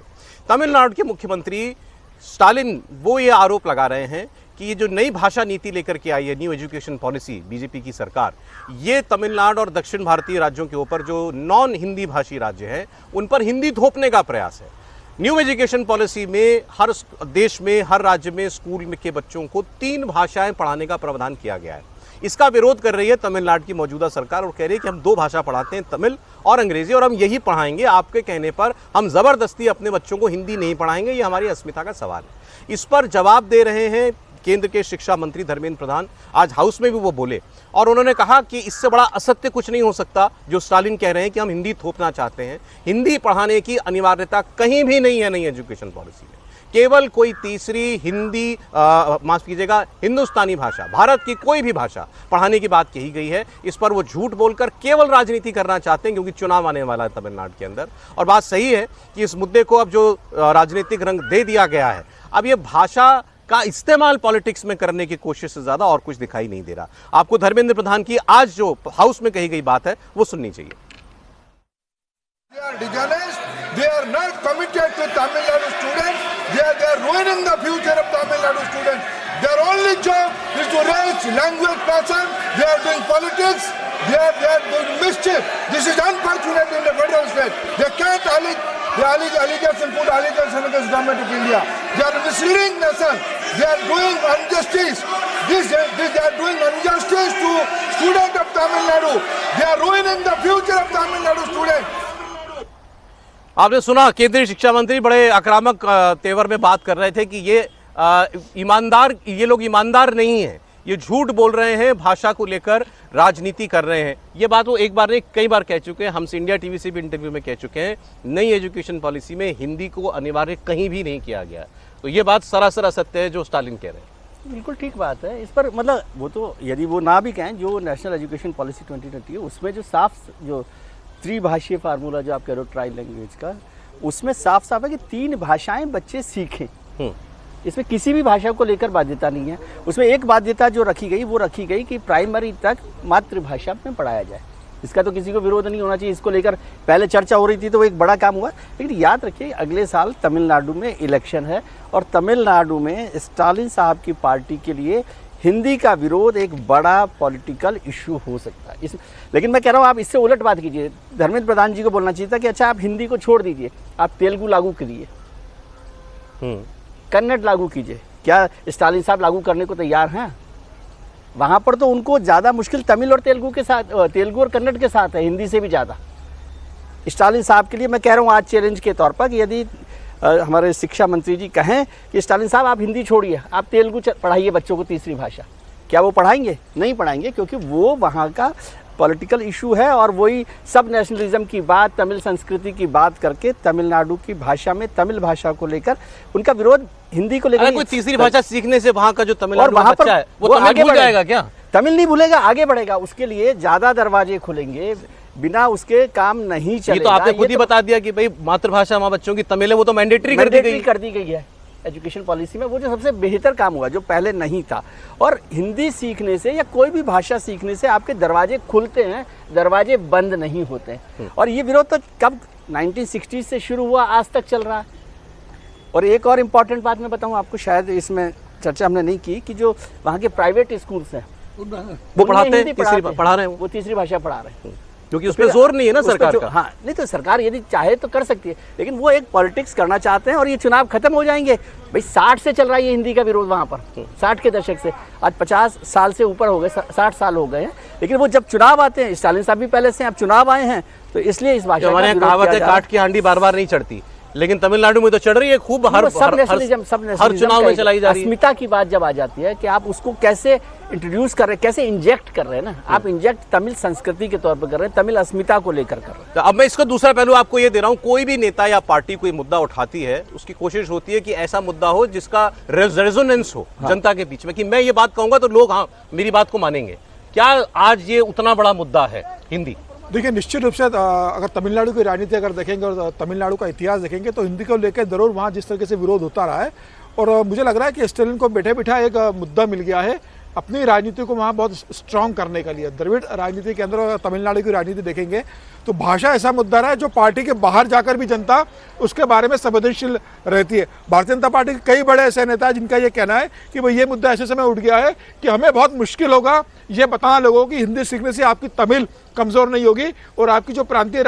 तमिलनाडु के मुख्यमंत्री स्टालिन वो ये आरोप लगा रहे हैं कि ये जो नई भाषा नीति लेकर के आई है, न्यू एजुकेशन पॉलिसी, बीजेपी की सरकार, ये तमिलनाडु और दक्षिण भारतीय राज्यों के ऊपर जो नॉन हिंदी भाषी राज्य हैं उन पर हिंदी थोपने का प्रयास है। न्यू एजुकेशन पॉलिसी में हर देश में, हर राज्य में स्कूल के बच्चों को 3 भाषाएं पढ़ाने का प्रावधान किया गया है। इसका विरोध कर रही है तमिलनाडु की मौजूदा सरकार और कह रही है कि हम 2 भाषा पढ़ाते हैं, तमिल और अंग्रेजी, और हम यही पढ़ाएंगे। आपके कहने पर हम जबरदस्ती अपने बच्चों को हिंदी नहीं पढ़ाएंगे, ये हमारी अस्मिता का सवाल है। इस पर जवाब दे रहे हैं केंद्र के शिक्षा मंत्री धर्मेंद्र प्रधान। आज हाउस में भी वो बोले और उन्होंने कहा कि इससे बड़ा असत्य कुछ नहीं हो सकता जो स्टालिन कह रहे हैं कि हम हिंदी थोपना चाहते हैं। हिंदी पढ़ाने की अनिवार्यता कहीं भी नहीं है नई एजुकेशन पॉलिसी में। केवल कोई तीसरी हिंदी माफ कीजिएगा हिंदुस्तानी भाषा, भारत की कोई भी भाषा पढ़ाने की बात कही गई है। इस पर वो झूठ बोलकर केवल राजनीति करना चाहते हैं, क्योंकि चुनाव आने वाला है तमिलनाडु के अंदर। और बात सही है कि इस मुद्दे को अब जो राजनीतिक रंग दे दिया गया है, अब ये भाषा का इस्तेमाल पॉलिटिक्स में करने की कोशिश से ज्यादा और कुछ दिखाई नहीं दे रहा। आपको धर्मेंद्र प्रधान की आज जो हाउस में कही गई बात है वो सुननी चाहिए। They are dishonest. They are not committed to Tamil Nadu students. They are ruining the future of Tamil Nadu students. Their only job is to raise language passion. They are doing politics. They are doing mischief. This is unfortunate in the federal state. They can't put allegation against government of India. They are misleading nation. They are doing injustice. They are doing injustice to students of Tamil Nadu. They are ruining the future of Tamil Nadu students. आपने सुना केंद्रीय शिक्षा मंत्री बड़े आक्रामक तेवर में बात कर रहे थे कि ये लोग ईमानदार नहीं हैं, ये झूठ बोल रहे हैं, भाषा को लेकर राजनीति कर रहे हैं। ये बात वो एक बार नहीं कई बार कह चुके हैं। हमसे इंडिया टीवी से भी इंटरव्यू में कह चुके हैं, नई एजुकेशन पॉलिसी में हिंदी को अनिवार्य कहीं भी नहीं किया गया। तो ये बात सरासर असत्य है जो स्टालिन कह रहे हैं। बिल्कुल ठीक बात है। इस पर मतलब वो तो यदि वो ना भी कहें, जो नेशनल एजुकेशन पॉलिसी 2020 है उसमें जो साफ जो त्रिभाषीय फार्मूला जो आप कह रहे हो ट्राई लैंग्वेज का, उसमें साफ साफ है कि 3 भाषाएं बच्चे सीखें। इसमें किसी भी भाषा को लेकर बाध्यता नहीं है। उसमें एक बाध्यता जो रखी गई वो रखी गई कि प्राइमरी तक मातृभाषा में पढ़ाया जाए। इसका तो किसी को विरोध नहीं होना चाहिए। इसको लेकर पहले चर्चा हो रही थी तो वो एक बड़ा काम हुआ। लेकिन याद रखिए अगले साल तमिलनाडु में इलेक्शन है और तमिलनाडु में स्टालिन साहब की पार्टी के लिए हिंदी का विरोध एक बड़ा पॉलिटिकल इशू हो सकता है। लेकिन मैं कह रहा हूँ आप इससे उलट बात कीजिए। धर्मेंद्र प्रधान जी को बोलना चाहिए था कि अच्छा आप हिंदी को छोड़ दीजिए, आप तेलुगु लागू करिए, कन्नड़ लागू कीजिए। क्या स्टालिन साहब लागू करने को तैयार हैं? वहाँ पर तो उनको ज़्यादा मुश्किल तमिल और तेलुगु के साथ, तेलुगु और कन्नड़ के साथ है, हिंदी से भी ज़्यादा। स्टालिन साहब के लिए मैं कह रहा हूँ आज चैलेंज के तौर पर कि यदि हमारे शिक्षा मंत्री जी कहें कि स्टालिन साहब आप हिंदी छोड़िए, आप तेलुगु पढ़ाइए बच्चों को तीसरी भाषा, क्या वो पढ़ाएंगे? नहीं पढ़ाएंगे, क्योंकि वो वहाँ का पॉलिटिकल इशू है। और वही सब नेशनलिज्म की बात, तमिल संस्कृति की बात करके तमिलनाडु की भाषा में, तमिल भाषा को लेकर उनका विरोध हिंदी को लेकर। कोई तीसरी भाषा सीखने से वहाँ का जो तमिलनाडु का बच्चा है वो आगे भूल जाएगा क्या? तमिल नहीं भूलेगा, आगे बढ़ेगा। उसके लिए ज्यादा दरवाजे खुलेंगे, बिना उसके काम नहीं चलेगा। ये तो आपने खुद ही बता दिया कि भाई मातृभाषा हमारे बच्चों की तमिल है, वो तो मैंडेटरी कर दी गई है एजुकेशन पॉलिसी में। वो जो सबसे बेहतर काम हुआ जो पहले नहीं था। और हिंदी सीखने से या कोई भी भाषा सीखने से आपके दरवाजे खुलते हैं, दरवाजे बंद नहीं होते हैं। और ये विरोध तो कब 1960 से शुरू हुआ, आज तक चल रहा है। और एक और इम्पॉर्टेंट बात मैं बताऊं आपको, शायद इसमें चर्चा हमने नहीं की, कि जो वहाँ के प्राइवेट स्कूल्स हैं वो पढ़ाते हैं, पढ़ा रहे हैं, वो तीसरी भाषा पढ़ा रहे हैं, क्योंकि उस पर जोर नहीं है ना सरकार का। हाँ, नहीं तो सरकार यदि चाहे तो कर सकती है, लेकिन वो एक पॉलिटिक्स करना चाहते हैं और ये चुनाव खत्म हो जाएंगे। भाई 60 से चल रहा है ये हिंदी का विरोध वहाँ पर, 60 के दशक से। आज 50 साल से ऊपर हो गए, 60 साल हो गए हैं। लेकिन वो जब चुनाव आते हैं, स्टालिन साहब भी पहले से अब चुनाव आए हैं, तो इसलिए इस भाषा हमारे यहाँ कहावत है काट की हांडी बार बार नहीं चढ़ती, लेकिन तमिलनाडु में तो चढ़ रही है खूब। हर चुनाव में चलाई जा रही है। अस्मिता की बात जब आ जाती है कि आप उसको कैसे इंट्रोड्यूस कर रहे हैं, कैसे इंजेक्ट कर रहे हैं ना, आप इंजेक्ट तमिल संस्कृति के तौर पर कर रहे हैं, तमिल अस्मिता को लेकर कर रहे हैं। तो अब मैं इसका दूसरा पहलू आपको ये दे रहा हूं, कोई भी नेता या पार्टी कोई मुद्दा उठाती है, उसकी कोशिश होती है कि ऐसा मुद्दा हो जिसका रेजोनेंस हो जनता के बीच में, कि मैं ये बात कहूंगा तो लोग हाँ मेरी बात को मानेंगे। क्या आज ये उतना बड़ा मुद्दा है हिंदी? देखिए, निश्चित रूप से अगर तमिलनाडु की राजनीति अगर देखेंगे और तमिलनाडु का इतिहास देखेंगे तो हिंदी को लेकर जरूर वहाँ जिस तरीके से विरोध होता रहा है, और मुझे लग रहा है कि स्टालिन को बैठे बिठा एक मुद्दा मिल गया है अपनी राजनीति को वहाँ बहुत स्ट्रांग करने के लिए। द्रविड़ राजनीति के अंदर तमिलनाडु की राजनीति देखेंगे तो भाषा ऐसा मुद्दा है जो पार्टी के बाहर जाकर भी जनता उसके बारे में संवेदनशील रहती है। भारतीय जनता पार्टी के कई बड़े ऐसे नेता हैं जिनका ये कहना है कि भाई ये मुद्दा ऐसे समय उठ गया है कि हमें बहुत मुश्किल होगा ये बताना लोगों की हिंदी सीखने से आपकी तमिल कमजोर नहीं होगी और आपकी जो प्रांतीय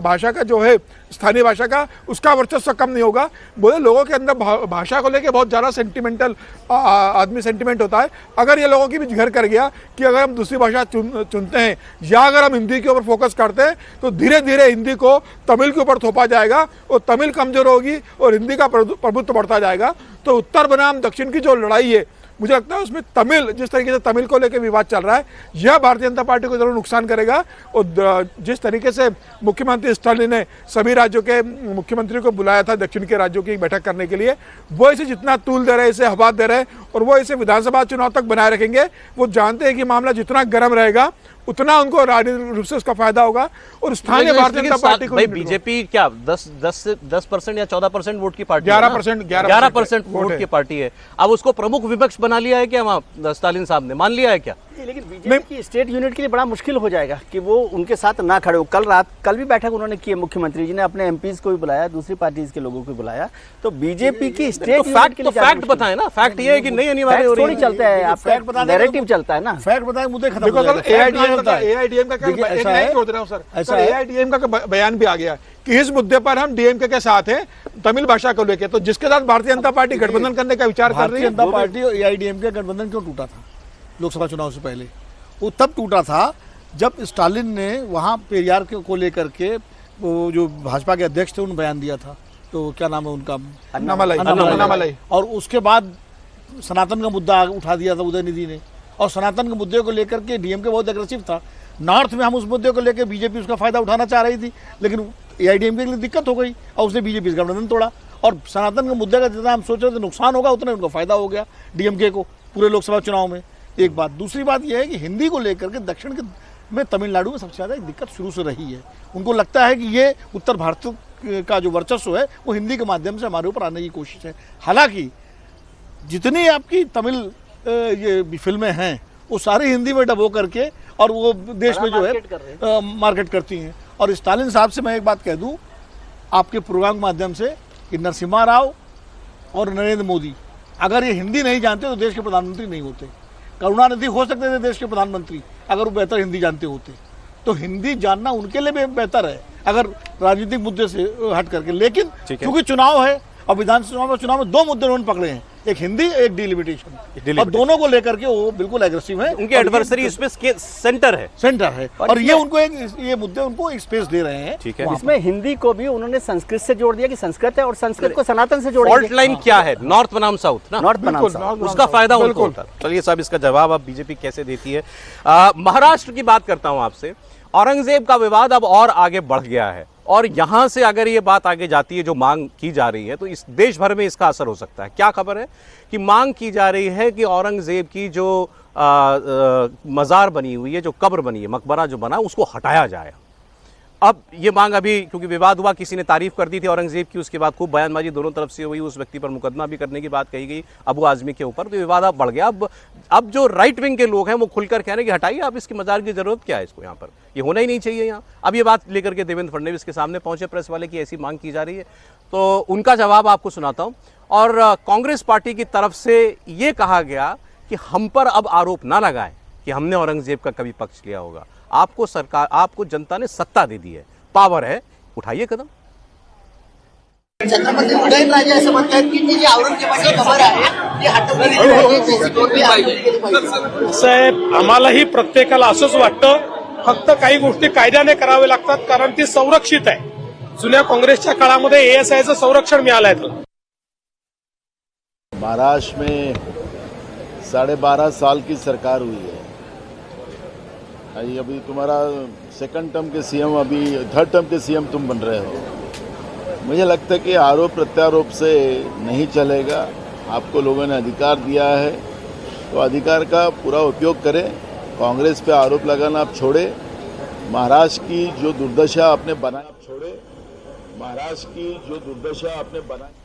भाषा का जो है स्थानीय भाषा का उसका वर्चस्व कम नहीं होगा। बोले लोगों के अंदर भाषा को लेकर बहुत ज़्यादा सेंटिमेंटल आदमी सेंटिमेंट होता है। अगर ये लोगों की भी घर कर गया कि अगर हम दूसरी भाषा चुनते हैं या अगर हम हिंदी के ऊपर फोकस करते हैं तो धीरे धीरे हिंदी को तमिल के ऊपर थोपा जाएगा और तमिल कमजोर होगी और हिंदी का प्रभुत्व बढ़ता जाएगा। तो उत्तर बनाम दक्षिण की जो लड़ाई है मुझे लगता है उसमें तमिल जिस तरीके से तमिल को लेकर विवाद चल रहा है यह भारतीय जनता पार्टी को जरूर नुकसान करेगा। और जिस तरीके से मुख्यमंत्री स्टालिन ने सभी राज्यों के मुख्यमंत्री को बुलाया था दक्षिण के राज्यों की बैठक करने के लिए, वो इसे जितना तूल दे रहे हैं, इसे हवा दे रहे हैं और वो इसे विधानसभा चुनाव तक बनाए रखेंगे। वो जानते हैं कि मामला जितना गर्म रहेगा उतना उनको राजनीतिक रूप से उसका फायदा होगा। और स्थानीय भारतीय जनता पार्टी को बीजेपी क्या 10% या 14% वोट की पार्टी, 11% वोट की पार्टी है। अब उसको प्रमुख विपक्ष बना लिया है क्या वहाँ स्टालिन साहब ने, मान लिया है क्या? लेकिन बीजेपी की स्टेट यूनिट के लिए बड़ा मुश्किल हो जाएगा कि वो उनके साथ ना खड़े हो। कल भी बैठक उन्होंने की है, मुख्यमंत्री जी ने अपने एमपीज को भी बुलाया, दूसरी पार्टीज के लोगों को बुलाया। तो बीजेपी की स्टेट यूनिट के लिए फैक्ट बताएं ना, फैक्ट ये है कि नहीं अनिवार्य हो रही है, थोड़ी चलता है, आपका नैरेटिव चलता है ना, फैक्ट बताएं मुद्दे खत्म हो जाएंगे। एआईडीएम का एआईडीएम का बयान भी आ गया कि इस मुद्दे पर हम डीएमके के साथ हैं तमिल भाषा को लेकर। तो जिसके साथ भारतीय जनता पार्टी गठबंधन करने का विचार कर रही है। जनता पार्टी और एआईडीएम का गठबंधन क्यों टूटा था लोकसभा चुनाव से पहले? वो तब टूटा था जब स्टालिन ने वहाँ पेरियार को लेकर के वो जो भाजपा के अध्यक्ष थे उन्होंने बयान दिया था, तो क्या नाम है उनका, अन्नामलाई। और उसके बाद सनातन का मुद्दा उठा दिया था उदयनिधि ने, और सनातन के मुद्दे को लेकर के डीएमके बहुत एग्रेसिव था। नॉर्थ में हम उस मुद्दे को लेकर बीजेपी उसका फायदा उठाना चाह रही थी, लेकिन एआईडीएमके के लिए दिक्कत हो गई और उसने बीजेपी का गठबंधन तोड़ा। और सनातन के मुद्दे का जितना हम सोच रहे थे नुकसान होगा उतना उनका फायदा हो गया डीएमके को पूरे लोकसभा चुनाव में। एक बात, दूसरी बात यह है कि हिंदी को लेकर के दक्षिण के में तमिलनाडु में सबसे ज़्यादा दिक्कत शुरू से रही है। उनको लगता है कि ये उत्तर भारत का जो वर्चस्व है वो हिंदी के माध्यम से हमारे ऊपर आने की कोशिश है। हालांकि जितनी आपकी तमिल ये फिल्में हैं वो सारी हिंदी में डबो करके और वो देश में जो है मार्केट करती हैं। और स्टालिन साहब से मैं एक बात कह दूं आपके प्रोग्राम के माध्यम से कि नरसिम्हा राव और नरेंद्र मोदी अगर ये हिंदी नहीं जानते तो देश के प्रधानमंत्री नहीं होते। करुणानिधि हो सकते थे देश के प्रधानमंत्री अगर वो बेहतर हिंदी जानते होते। तो हिंदी जानना उनके लिए भी बेहतर है अगर राजनीतिक मुद्दे से हट करके। लेकिन क्योंकि चुनाव है और विधानसभा चुनाव में दो मुद्दे उन्होंने पकड़े हैं, एक हिंदी एक डिलिमिटेशन, और दोनों को लेकर के वो बिल्कुल एग्रेसिव है। उनके एडवर्सरी इसमें सेंटर है और ये उनको ये मुद्दे उनको एक स्पेस दे रहे हैं। ठीक है, इसमें हिंदी को भी उन्होंने संस्कृत से जोड़ दिया कि संस्कृत है और संस्कृत को सनातन से जोड़ दिया। फॉल्ट लाइन क्या है? नॉर्थ बनाम साउथ ना, नॉर्थ बनाम साउथ, उसका फायदा उनको होता है। चलिए साहब, इसका जवाब अब बीजेपी कैसे देती है? महाराष्ट्र की बात करता हूं आपसे। औरंगजेब का विवाद अब और आगे बढ़ गया है और यहां से अगर ये बात आगे जाती है जो मांग की जा रही है तो इस देश भर में इसका असर हो सकता है। क्या खबर है कि मांग की जा रही है कि औरंगजेब की जो मजार बनी हुई है, जो कब्र बनी है, मकबरा जो बना, उसको हटाया जाए। अब ये मांग अभी क्योंकि विवाद हुआ, किसी ने तारीफ कर दी थी औरंगजेब की, उसके बाद खूब बयानबाजी दोनों तरफ से हुई, उस व्यक्ति पर मुकदमा भी करने की बात कही गई अबू आजमी के ऊपर, तो विवाद अब बढ़ गया। अब जो राइट विंग के लोग हैं वो खुलकर कह रहे हैं कि हटाइए आप, इसकी मजार की जरूरत क्या है, इसको यहाँ पर ये होना ही नहीं चाहिए यहाँ। अब ये बात लेकर के देवेंद्र फडणवीस के सामने पहुंचे प्रेस वाले की ऐसी मांग की जा रही है, तो उनका जवाब आपको सुनाता हूँ। और कांग्रेस पार्टी की तरफ से ये कहा गया कि हम पर अब आरोप ना लगाएं कि हमने औरंगजेब का कभी पक्ष लिया होगा। आपको सरकार, आपको जनता ने सत्ता दे दी है, पावर है, उठाइए कदम। छत्रपती उदयनराजे असं म्हणतात की जी औरंगजेबाची खबर आहे ती हटवली पाहिजे। साहेब, आम्हालाही प्रत्येकाला असंच वाटतं, फक्त काही गोष्टी कायद्याने करावे लागतात कारण ती संरक्षित आहे। जुन्या काँग्रेसच्या काळामध्ये एएसआयचं संरक्षण मिळालंय। महाराष्ट्र में 12.5 साल की सरकार हुई है। अभी तुम्हारा सेकंड टर्म के सीएम, अभी थर्ड टर्म के सीएम तुम बन रहे हो। मुझे लगता है कि आरोप प्रत्यारोप से नहीं चलेगा। आपको लोगों ने अधिकार दिया है तो अधिकार का पूरा उपयोग करें। कांग्रेस पे आरोप लगाना आप छोड़े। महाराष्ट्र की जो दुर्दशा आपने बनाई आप छोड़े। महाराष्ट्र की जो दुर्दशा आपने बनाई।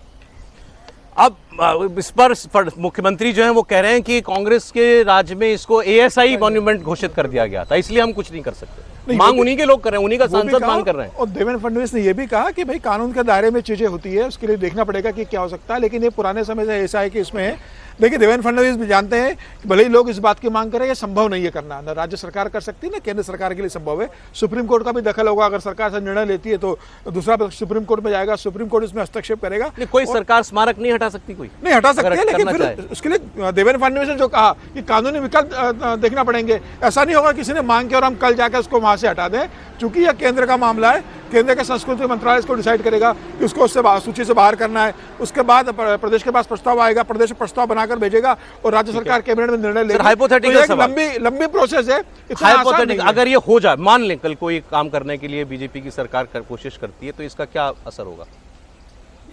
अब इस पर मुख्यमंत्री जो हैं वो कह रहे हैं कि कांग्रेस के राज में इसको एएसआई मॉन्यूमेंट घोषित कर दिया गया था, इसलिए हम कुछ नहीं कर सकते। मांग उन्हीं के लोग कर रहे हैं, उन्हीं का सांसद मांग कर रहे हैं। और देवेंद्र फडणवीस ने यह भी कहा कि भाई कानून के दायरे में चीजें होती है, उसके लिए देखना पड़ेगा कि क्या हो सकता है। लेकिन ये पुराने समय से ऐसा है कि इसमें है। देखिए, देवेंद्र फडणवीस भी जानते हैं कि भले ही लोग इस बात की मांग करें, ये संभव नहीं है करना। न राज्य सरकार कर सकती है, न केंद्र सरकार के लिए संभव है। सुप्रीम कोर्ट का भी दखल होगा। अगर सरकार से निर्णय लेती है तो दूसरा पक्ष सुप्रीम कोर्ट में जाएगा, सुप्रीम कोर्ट इसमें हस्तक्षेप करेगा। कोई सरकार स्मारक नहीं हटा सकती, कोई नहीं हटा सकती है, लेकिन फिर उसके लिए देवेंद्र फडणवीस ने जो कहा कि कानूनी विकल्प देखना पड़ेंगे। ऐसा नहीं होगा किसी ने मांग के और हम कल जाकर उसको वहां से हटा दें, क्योंकि यह केंद्र का मामला है। केंद्र के संस्कृति मंत्रालय इसको डिसाइड करेगा कि उसको उससे सूची से बाहर करना है। उसके बाद प्रदेश के पास प्रस्ताव आएगा, प्रदेश प्रस्ताव बनाकर भेजेगा और राज्य सरकार कैबिनेट में निर्णय लेगी। हाइपोथेटिकल लंबी प्रोसेस है। हाइपोथेटिकल, अगर ये हो जाए, मान लें कल कोई काम करने के लिए बीजेपी की सरकार कोशिश करती है, तो इसका क्या असर होगा?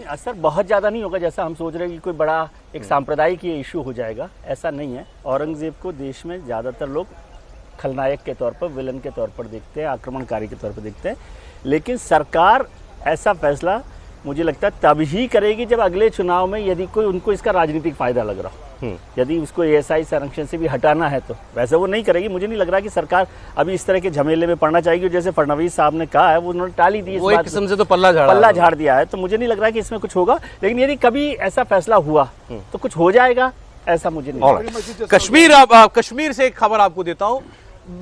असर बहुत ज़्यादा नहीं होगा जैसा हम सोच रहे हैं कि कोई बड़ा एक सांप्रदायिक ये इशू हो जाएगा, ऐसा नहीं है। औरंगजेब को देश में ज़्यादातर लोग खलनायक के तौर पर, विलन के तौर पर देखते हैं, आक्रमणकारी के तौर पर देखते हैं। लेकिन सरकार ऐसा फैसला मुझे लगता है तब ही करेगी जब अगले चुनाव में यदि कोई उनको इसका राजनीतिक फायदा लग रहा हो। यदि उसको एएसआई संरक्षण से भी हटाना है तो वैसे वो नहीं करेगी। मुझे नहीं लग रहा कि सरकार अभी इस तरह के झमेले में पड़ना चाहेगी। जैसे फडणवीस साहब ने कहा है, वो उन्होंने टाली दी, वो एक किस्म से तो पल्ला झाड़ दिया है। तो मुझे नहीं लग रहा कि इसमें कुछ होगा। लेकिन यदि कभी ऐसा फैसला हुआ तो कुछ हो जाएगा, ऐसा मुझे नहीं। कश्मीर से एक खबर आपको देता हूँ,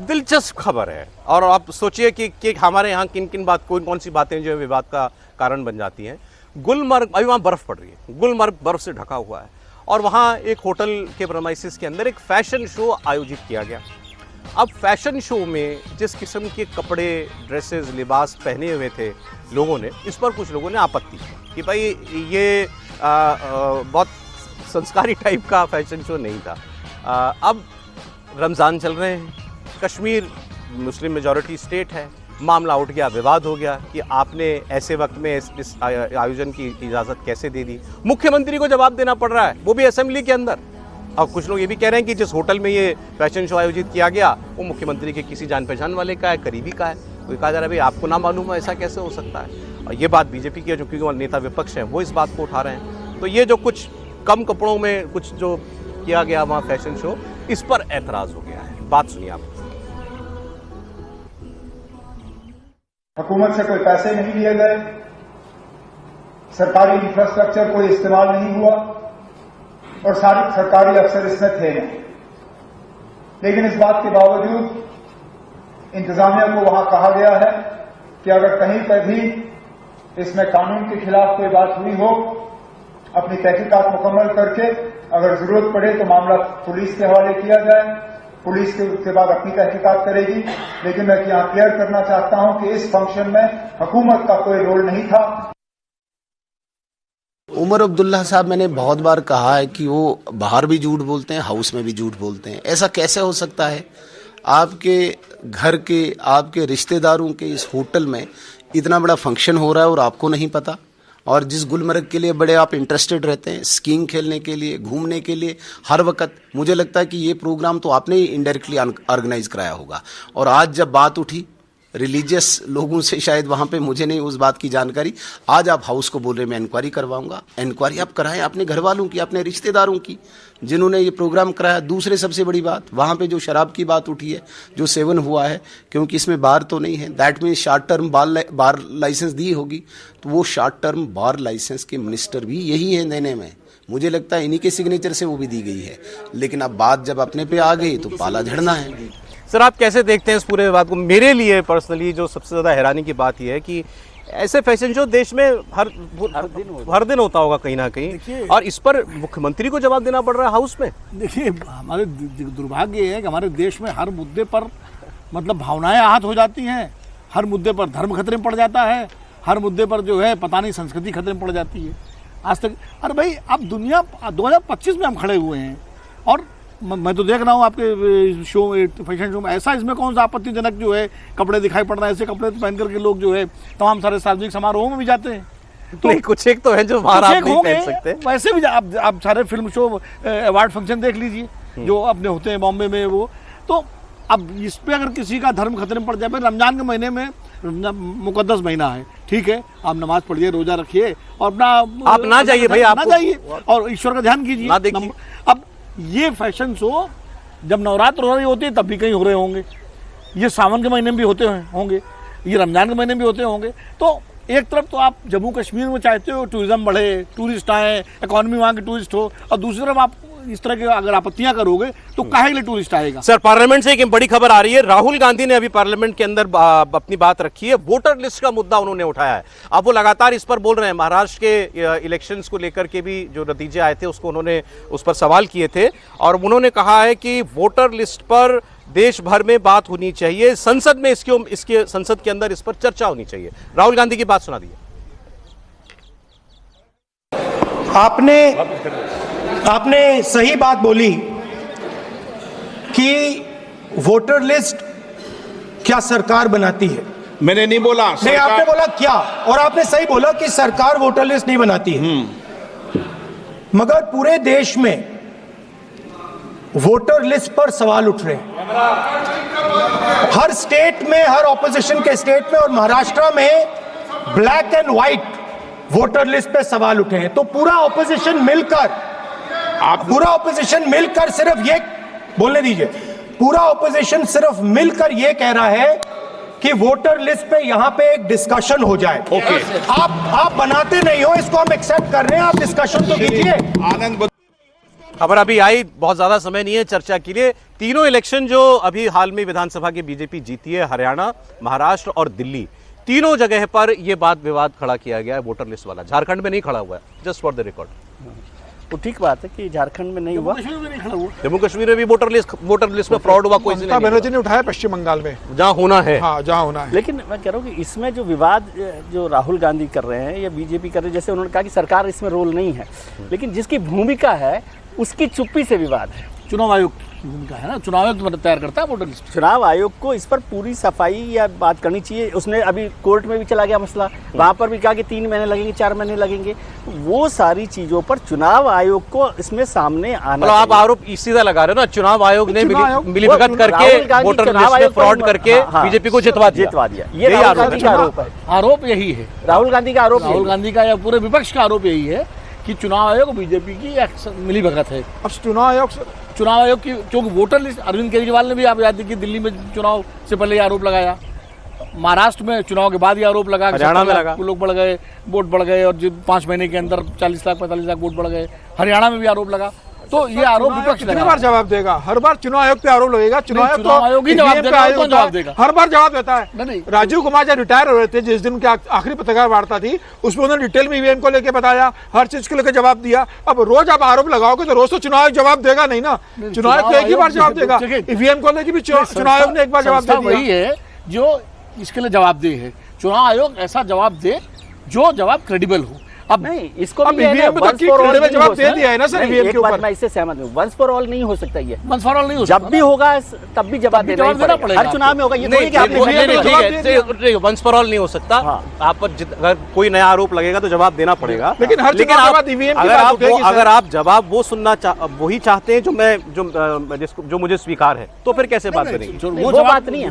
दिलचस्प खबर है। और आप सोचिए कि हमारे यहाँ किन किन कौन सी बातें जो है विवाद का कारण बन जाती हैं। गुलमर्ग, अभी वहाँ बर्फ पड़ रही है, गुलमर्ग बर्फ से ढका हुआ है और वहाँ एक होटल के प्रेमाइसिस के अंदर एक फैशन शो आयोजित किया गया। अब फैशन शो में जिस किस्म के कपड़े, ड्रेसेस, लिबास पहने हुए थे लोगों ने, इस पर कुछ लोगों ने आपत्ति की कि भाई ये बहुत संस्कारी टाइप का फैशन शो नहीं था। अब रमज़ान चल रहे हैं, कश्मीर मुस्लिम मेजॉरिटी स्टेट है, मामला उठ गया, विवाद हो गया कि आपने ऐसे वक्त में इस आयोजन की इजाज़त कैसे दे दी। मुख्यमंत्री को जवाब देना पड़ रहा है, वो भी असेंबली के अंदर। और कुछ लोग ये भी कह रहे हैं कि जिस होटल में ये फैशन शो आयोजित किया गया वो मुख्यमंत्री के किसी जान पहचान वाले का है, करीबी का है। तो कहा जा रहा है भाई आपको ना मालूम है, ऐसा कैसे हो सकता है। और ये बात बीजेपी के जो क्योंकि नेता विपक्ष हैं वो इस बात को उठा रहे हैं। तो ये जो कुछ कम कपड़ों में कुछ जो किया गया वहाँ फैशन शो, इस पर ऐतराज़ हो गया है। बात सुनिए आप। हुकूमत से कोई पैसे नहीं लिए गए, सरकारी इंफ्रास्ट्रक्चर कोई इस्तेमाल नहीं हुआ और सारे सरकारी अफसर इसमें थे नहीं। लेकिन इस बात के बावजूद इंतजामिया को वहां कहा गया है कि अगर कहीं पर भी इसमें कानून के खिलाफ कोई बात हुई हो, अपनी तहकीकात मुकम्मल करके अगर जरूरत पड़े तो मामला पुलिस के हवाले किया जाए। पुलिस के उसके बाद अपनी तहकीकात करेगी। लेकिन मैं यहां क्लियर करना चाहता हूं कि इस फंक्शन में हुकूमत का कोई रोल नहीं था। उमर अब्दुल्ला साहब, मैंने बहुत बार कहा है कि वो बाहर भी झूठ बोलते हैं, हाउस में भी झूठ बोलते हैं। ऐसा कैसे हो सकता है? आपके घर के, आपके रिश्तेदारों के इस होटल में इतना बड़ा फंक्शन हो रहा है और आपको नहीं पता। और जिस गुलमर्ग के लिए बड़े आप इंटरेस्टेड रहते हैं, स्कीइंग खेलने के लिए, घूमने के लिए हर वक्त, मुझे लगता है कि ये प्रोग्राम तो आपने ही इनडायरेक्टली ऑर्गेनाइज कराया होगा। और आज जब बात उठी रिलीजियस लोगों से, शायद वहाँ पे मुझे नहीं उस बात की जानकारी, आज आप हाउस को बोल रहे मैं इंक्वायरी करवाऊंगा। इंक्वायरी आप कराएं अपने घर वालों की, अपने रिश्तेदारों की जिन्होंने ये प्रोग्राम कराया। दूसरे सबसे बड़ी बात, वहाँ पे जो शराब की बात उठी है, जो सेवन हुआ है, क्योंकि इसमें बार तो नहीं है, that means short term bar license दी होगी, तो वो शॉर्ट टर्म बार लाइसेंस के मिनिस्टर भी यही है देने में। मुझे लगता है इन्हीं के सिग्नेचर से वो भी दी गई है। लेकिन अब बात जब अपने पे आ गई तो पाला झड़ना है। सर, आप कैसे देखते हैं इस पूरे बात को? मेरे लिए पर्सनली जो सबसे ज़्यादा हैरानी की बात यह है कि ऐसे फैशन शो देश में हर दिन होता होगा कहीं ना कहीं, और इस पर मुख्यमंत्री को जवाब देना पड़ रहा है हाउस में। देखिए, हमारे दुर्भाग्य है कि हमारे देश में हर मुद्दे पर मतलब भावनाएं आहत हो जाती हैं, हर मुद्दे पर धर्म खतरे में पड़ जाता है, हर मुद्दे पर जो है पता नहीं संस्कृति खतरे में पड़ जाती है। आज तक, अरे भाई, अब दुनिया 2025 में हम खड़े हुए हैं और मैं तो देख रहा हूँ आपके शो फैशन शो में, ऐसा इसमें कौन सा आपत्तिजनक जो है कपड़े दिखाई पड़ रहे हैं? ऐसे कपड़े पहन करके लोग जो है तमाम सारे सार्वजनिक समारोहों में भी जाते हैं। तो नहीं, कुछ एक तो है जो बाहर आप नहीं पहन सकते। वैसे भी आप सारे फिल्म शो अवार्ड फंक्शन देख लीजिए जो अपने होते हैं बॉम्बे में, वो तो अब इस पे अगर किसी का धर्म खतरे में पड़ जाए, भाई रमजान के महीने में मुकद्दस महीना है, ठीक है, आप नमाज पढ़िए, रोजा रखिए और अपना आप ना जाइए भाई, आप ना जाइए और ईश्वर का ध्यान कीजिए। अब ये फैशन शो जब नवरात्र हो रही होती है तब भी कहीं हो रहे होंगे, ये सावन के महीने में भी होते होंगे, ये रमजान के महीने में भी होते होंगे। तो एक तरफ तो आप जम्मू कश्मीर में चाहते हो टूरिज्म बढ़े, टूरिस्ट आए, इकोनॉमी वहाँ की टूरिस्ट हो, और दूसरी तरफ आप इस तरह के अगर आपत्तियां करोगे तो काहे लिए टूरिस्ट आएगा? सर, पार्लियामेंट से एक बड़ी खबर आ रही है। राहुल गांधी ने अभी पार्लियामेंट के अंदर अपनी बात रखी है, वोटर लिस्ट का मुद्दा उन्होंने उठाया है। अब वो लगातार इस पर बोल रहे हैं। महाराष्ट्र के इलेक्शंस को लेकर के भी जो नतीजे आए थे उसको उन्होंने उस पर सवाल किए थे और उन्होंने कहा है कि वोटर लिस्ट पर देश भर में बात होनी चाहिए, संसद में इसके संसद के अंदर इस पर चर्चा होनी चाहिए। राहुल गांधी की बात सुना दी। आपने सही बात बोली कि वोटर लिस्ट क्या सरकार बनाती है। मैंने नहीं बोला, नहीं, आपने बोला क्या, और आपने सही बोला कि सरकार वोटर लिस्ट नहीं बनाती है। मगर पूरे देश में वोटर लिस्ट पर सवाल उठ रहे हैं, हर स्टेट में, हर ऑपोजिशन के स्टेट में, और महाराष्ट्र में black and white voter list पे सवाल उठे हैं। तो पूरा ऑपोजिशन मिलकर सिर्फ ये बोलने दीजिए, पूरा ऑपोजिशन सिर्फ मिलकर ये कह रहा है कि वोटर लिस्ट पे यहां पे एक डिस्कशन हो जाए। ओके, आप बनाते नहीं हो, इसको हम एक्सेप्ट कर रहे हैं, आप डिस्कशन तो कीजिए। आनंद, खबर अभी आई, बहुत ज्यादा समय नहीं है चर्चा के लिए। तीनों इलेक्शन जो अभी हाल में विधानसभा की बीजेपी जीती है, हरियाणा, महाराष्ट्र और दिल्ली, तीनों जगह पर यह बात विवाद खड़ा किया गया है वोटर लिस्ट वाला। झारखंड में नहीं खड़ा हुआ है, जस्ट फॉर द रिकॉर्ड। वो ठीक बात है कि झारखंड में नहीं हुआ, जम्मू कश्मीर में भी वोटर लिस्ट में फ्रॉड हुआ, कोई ममता बनर्जी ने उठाया पश्चिम बंगाल में, जहां होना है। हाँ, जहां होना है। लेकिन मैं कह रहा हूँ कि इसमें जो विवाद जो राहुल गांधी कर रहे हैं या बीजेपी कर रही है, जैसे उन्होंने कहा कि सरकार इसमें रोल नहीं है, लेकिन जिसकी भूमिका है उसकी चुप्पी से विवाद है। चुनाव आयोग की भूमिका है ना, चुनाव आयोग तो तैयार करता है वोटर लिस्ट। चुनाव आयोग को इस पर पूरी सफाई या बात करनी चाहिए। उसने अभी कोर्ट में भी चला गया मसला, वहां पर भी कहा कि 3 महीने लगेंगे, 4 महीने लगेंगे। वो सारी चीजों पर चुनाव आयोग को इसमें सामने आना। मतलब आप आरोप सीधा लगा रहे हो ना, चुनाव आयोग ने मिलीभगत करके वोटर लिस्ट में फ्रॉड करके बीजेपी को जितवा दिया। ये राहुल गांधी का आरोप है, आरोप यही है राहुल गांधी का आरोप, राहुल गांधी का या पूरे विपक्ष का आरोप यही है कि चुनाव आयोग बीजेपी की मिलीभगत है। अब चुनाव आयोग की, क्योंकि वोटर लिस्ट अरविंद केजरीवाल ने भी आप याद देखिए दिल्ली में चुनाव से पहले ये आरोप लगाया, महाराष्ट्र में चुनाव के बाद ये आरोप लगा, हरियाणा में लगा, लोग बढ़ गए, वोट बढ़ गए और 5 महीने के अंदर 40 लाख 45 लाख वोट बढ़ गए। हरियाणा में भी आरोप लगा। तो ये आरोप विपक्ष कितनी बार जवाब देगा? हर बार चुनाव आयोग पे आरोप लगेगा, चुनाव आयोग ही जवाब देगा, हर बार जवाब देता है। राजीव कुमार जब रिटायर हो रहे थे, जिस दिन उनकी आखिरी पत्रकार वार्ता थी, उसमें उन्होंने डिटेल में ईवीएम को लेकर बताया, हर चीज को लेकर जवाब दिया। अब रोज आप आरोप लगाओगे तो रोज तो चुनाव आयोग जवाब देगा नहीं ना, चुनाव आयोग एक ही बार जवाब देगा। ईवीएम को लेकर भी चुनाव आयोग ने एक बार जवाब दिया। वही है जो इसके लिए जवाब दे है, चुनाव आयोग ऐसा जवाब दे जो जवाब क्रेडिबल हो। अब नहीं, इसको भी जवाब दे दिया है ना सर ईवीएम के ऊपर। मैं इससे सहमत हूँ, वंस फॉर ऑल नहीं हो सकता ये, वंस फॉर ऑल नहीं हो जब भी होगा तब भी जवाब देना पड़ेगा, हर चुनाव में होगा। ये नहीं, वंस फॉर ऑल नहीं हो सकता। आप पर अगर कोई नया आरोप लगेगा तो जवाब देना पड़ेगा, लेकिन अगर आप जवाब वो सुनना वही चाहते हैं जो मुझे स्वीकार है, तो फिर कैसे बात करेंगे? वो बात नहीं है,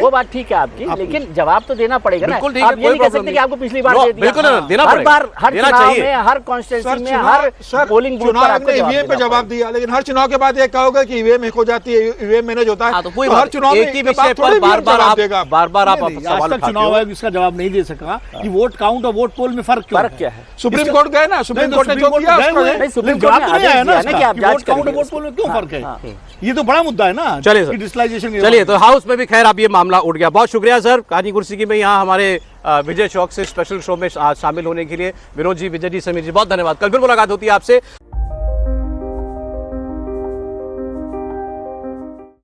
वो बात ठीक है आपकी, लेकिन जवाब तो देना पड़ेगा ना। आप ये नहीं कह सकते कि आपको पिछली बार दे दिया। बिल्कुल देना पड़ेगा, हर चुनाव में, हर कॉन्स्टिट्यूंसी में, हर पोलिंग बूथ पर आपको ईवीएम पे जवाब दिया, लेकिन हर चुनाव के बाद ये कहोगे कि ईवीएम हैक हो जाती है, ईवीएम मैनेज होता है। तो हर चुनाव एक ही विषय पर बार-बार आप आज तक चुनाव आयोग इसका जवाब नहीं दे सका कि वोट काउंट और वोट पोल में फर्क क्या है। सुप्रीम कोर्ट गए ना, सुप्रीम कोर्ट ने जो किया सुप्रीम कोर्ट ने आया ना कि वोट काउंट और वोट पोल में क्यों फर्क है। ये तो बड़ा मुद्दा है ना। चलिए, तो हाउस में भी खैर अब ये मामला उठ गया। बहुत शुक्रिया सर कहानी कुर्सी की में यहाँ हमारे विजय चौक से स्पेशल शो में शामिल होने के लिए। विनोद जी, विजय जी, समीर जी, बहुत धन्यवाद। कल फिर मुलाकात होती है आपसे।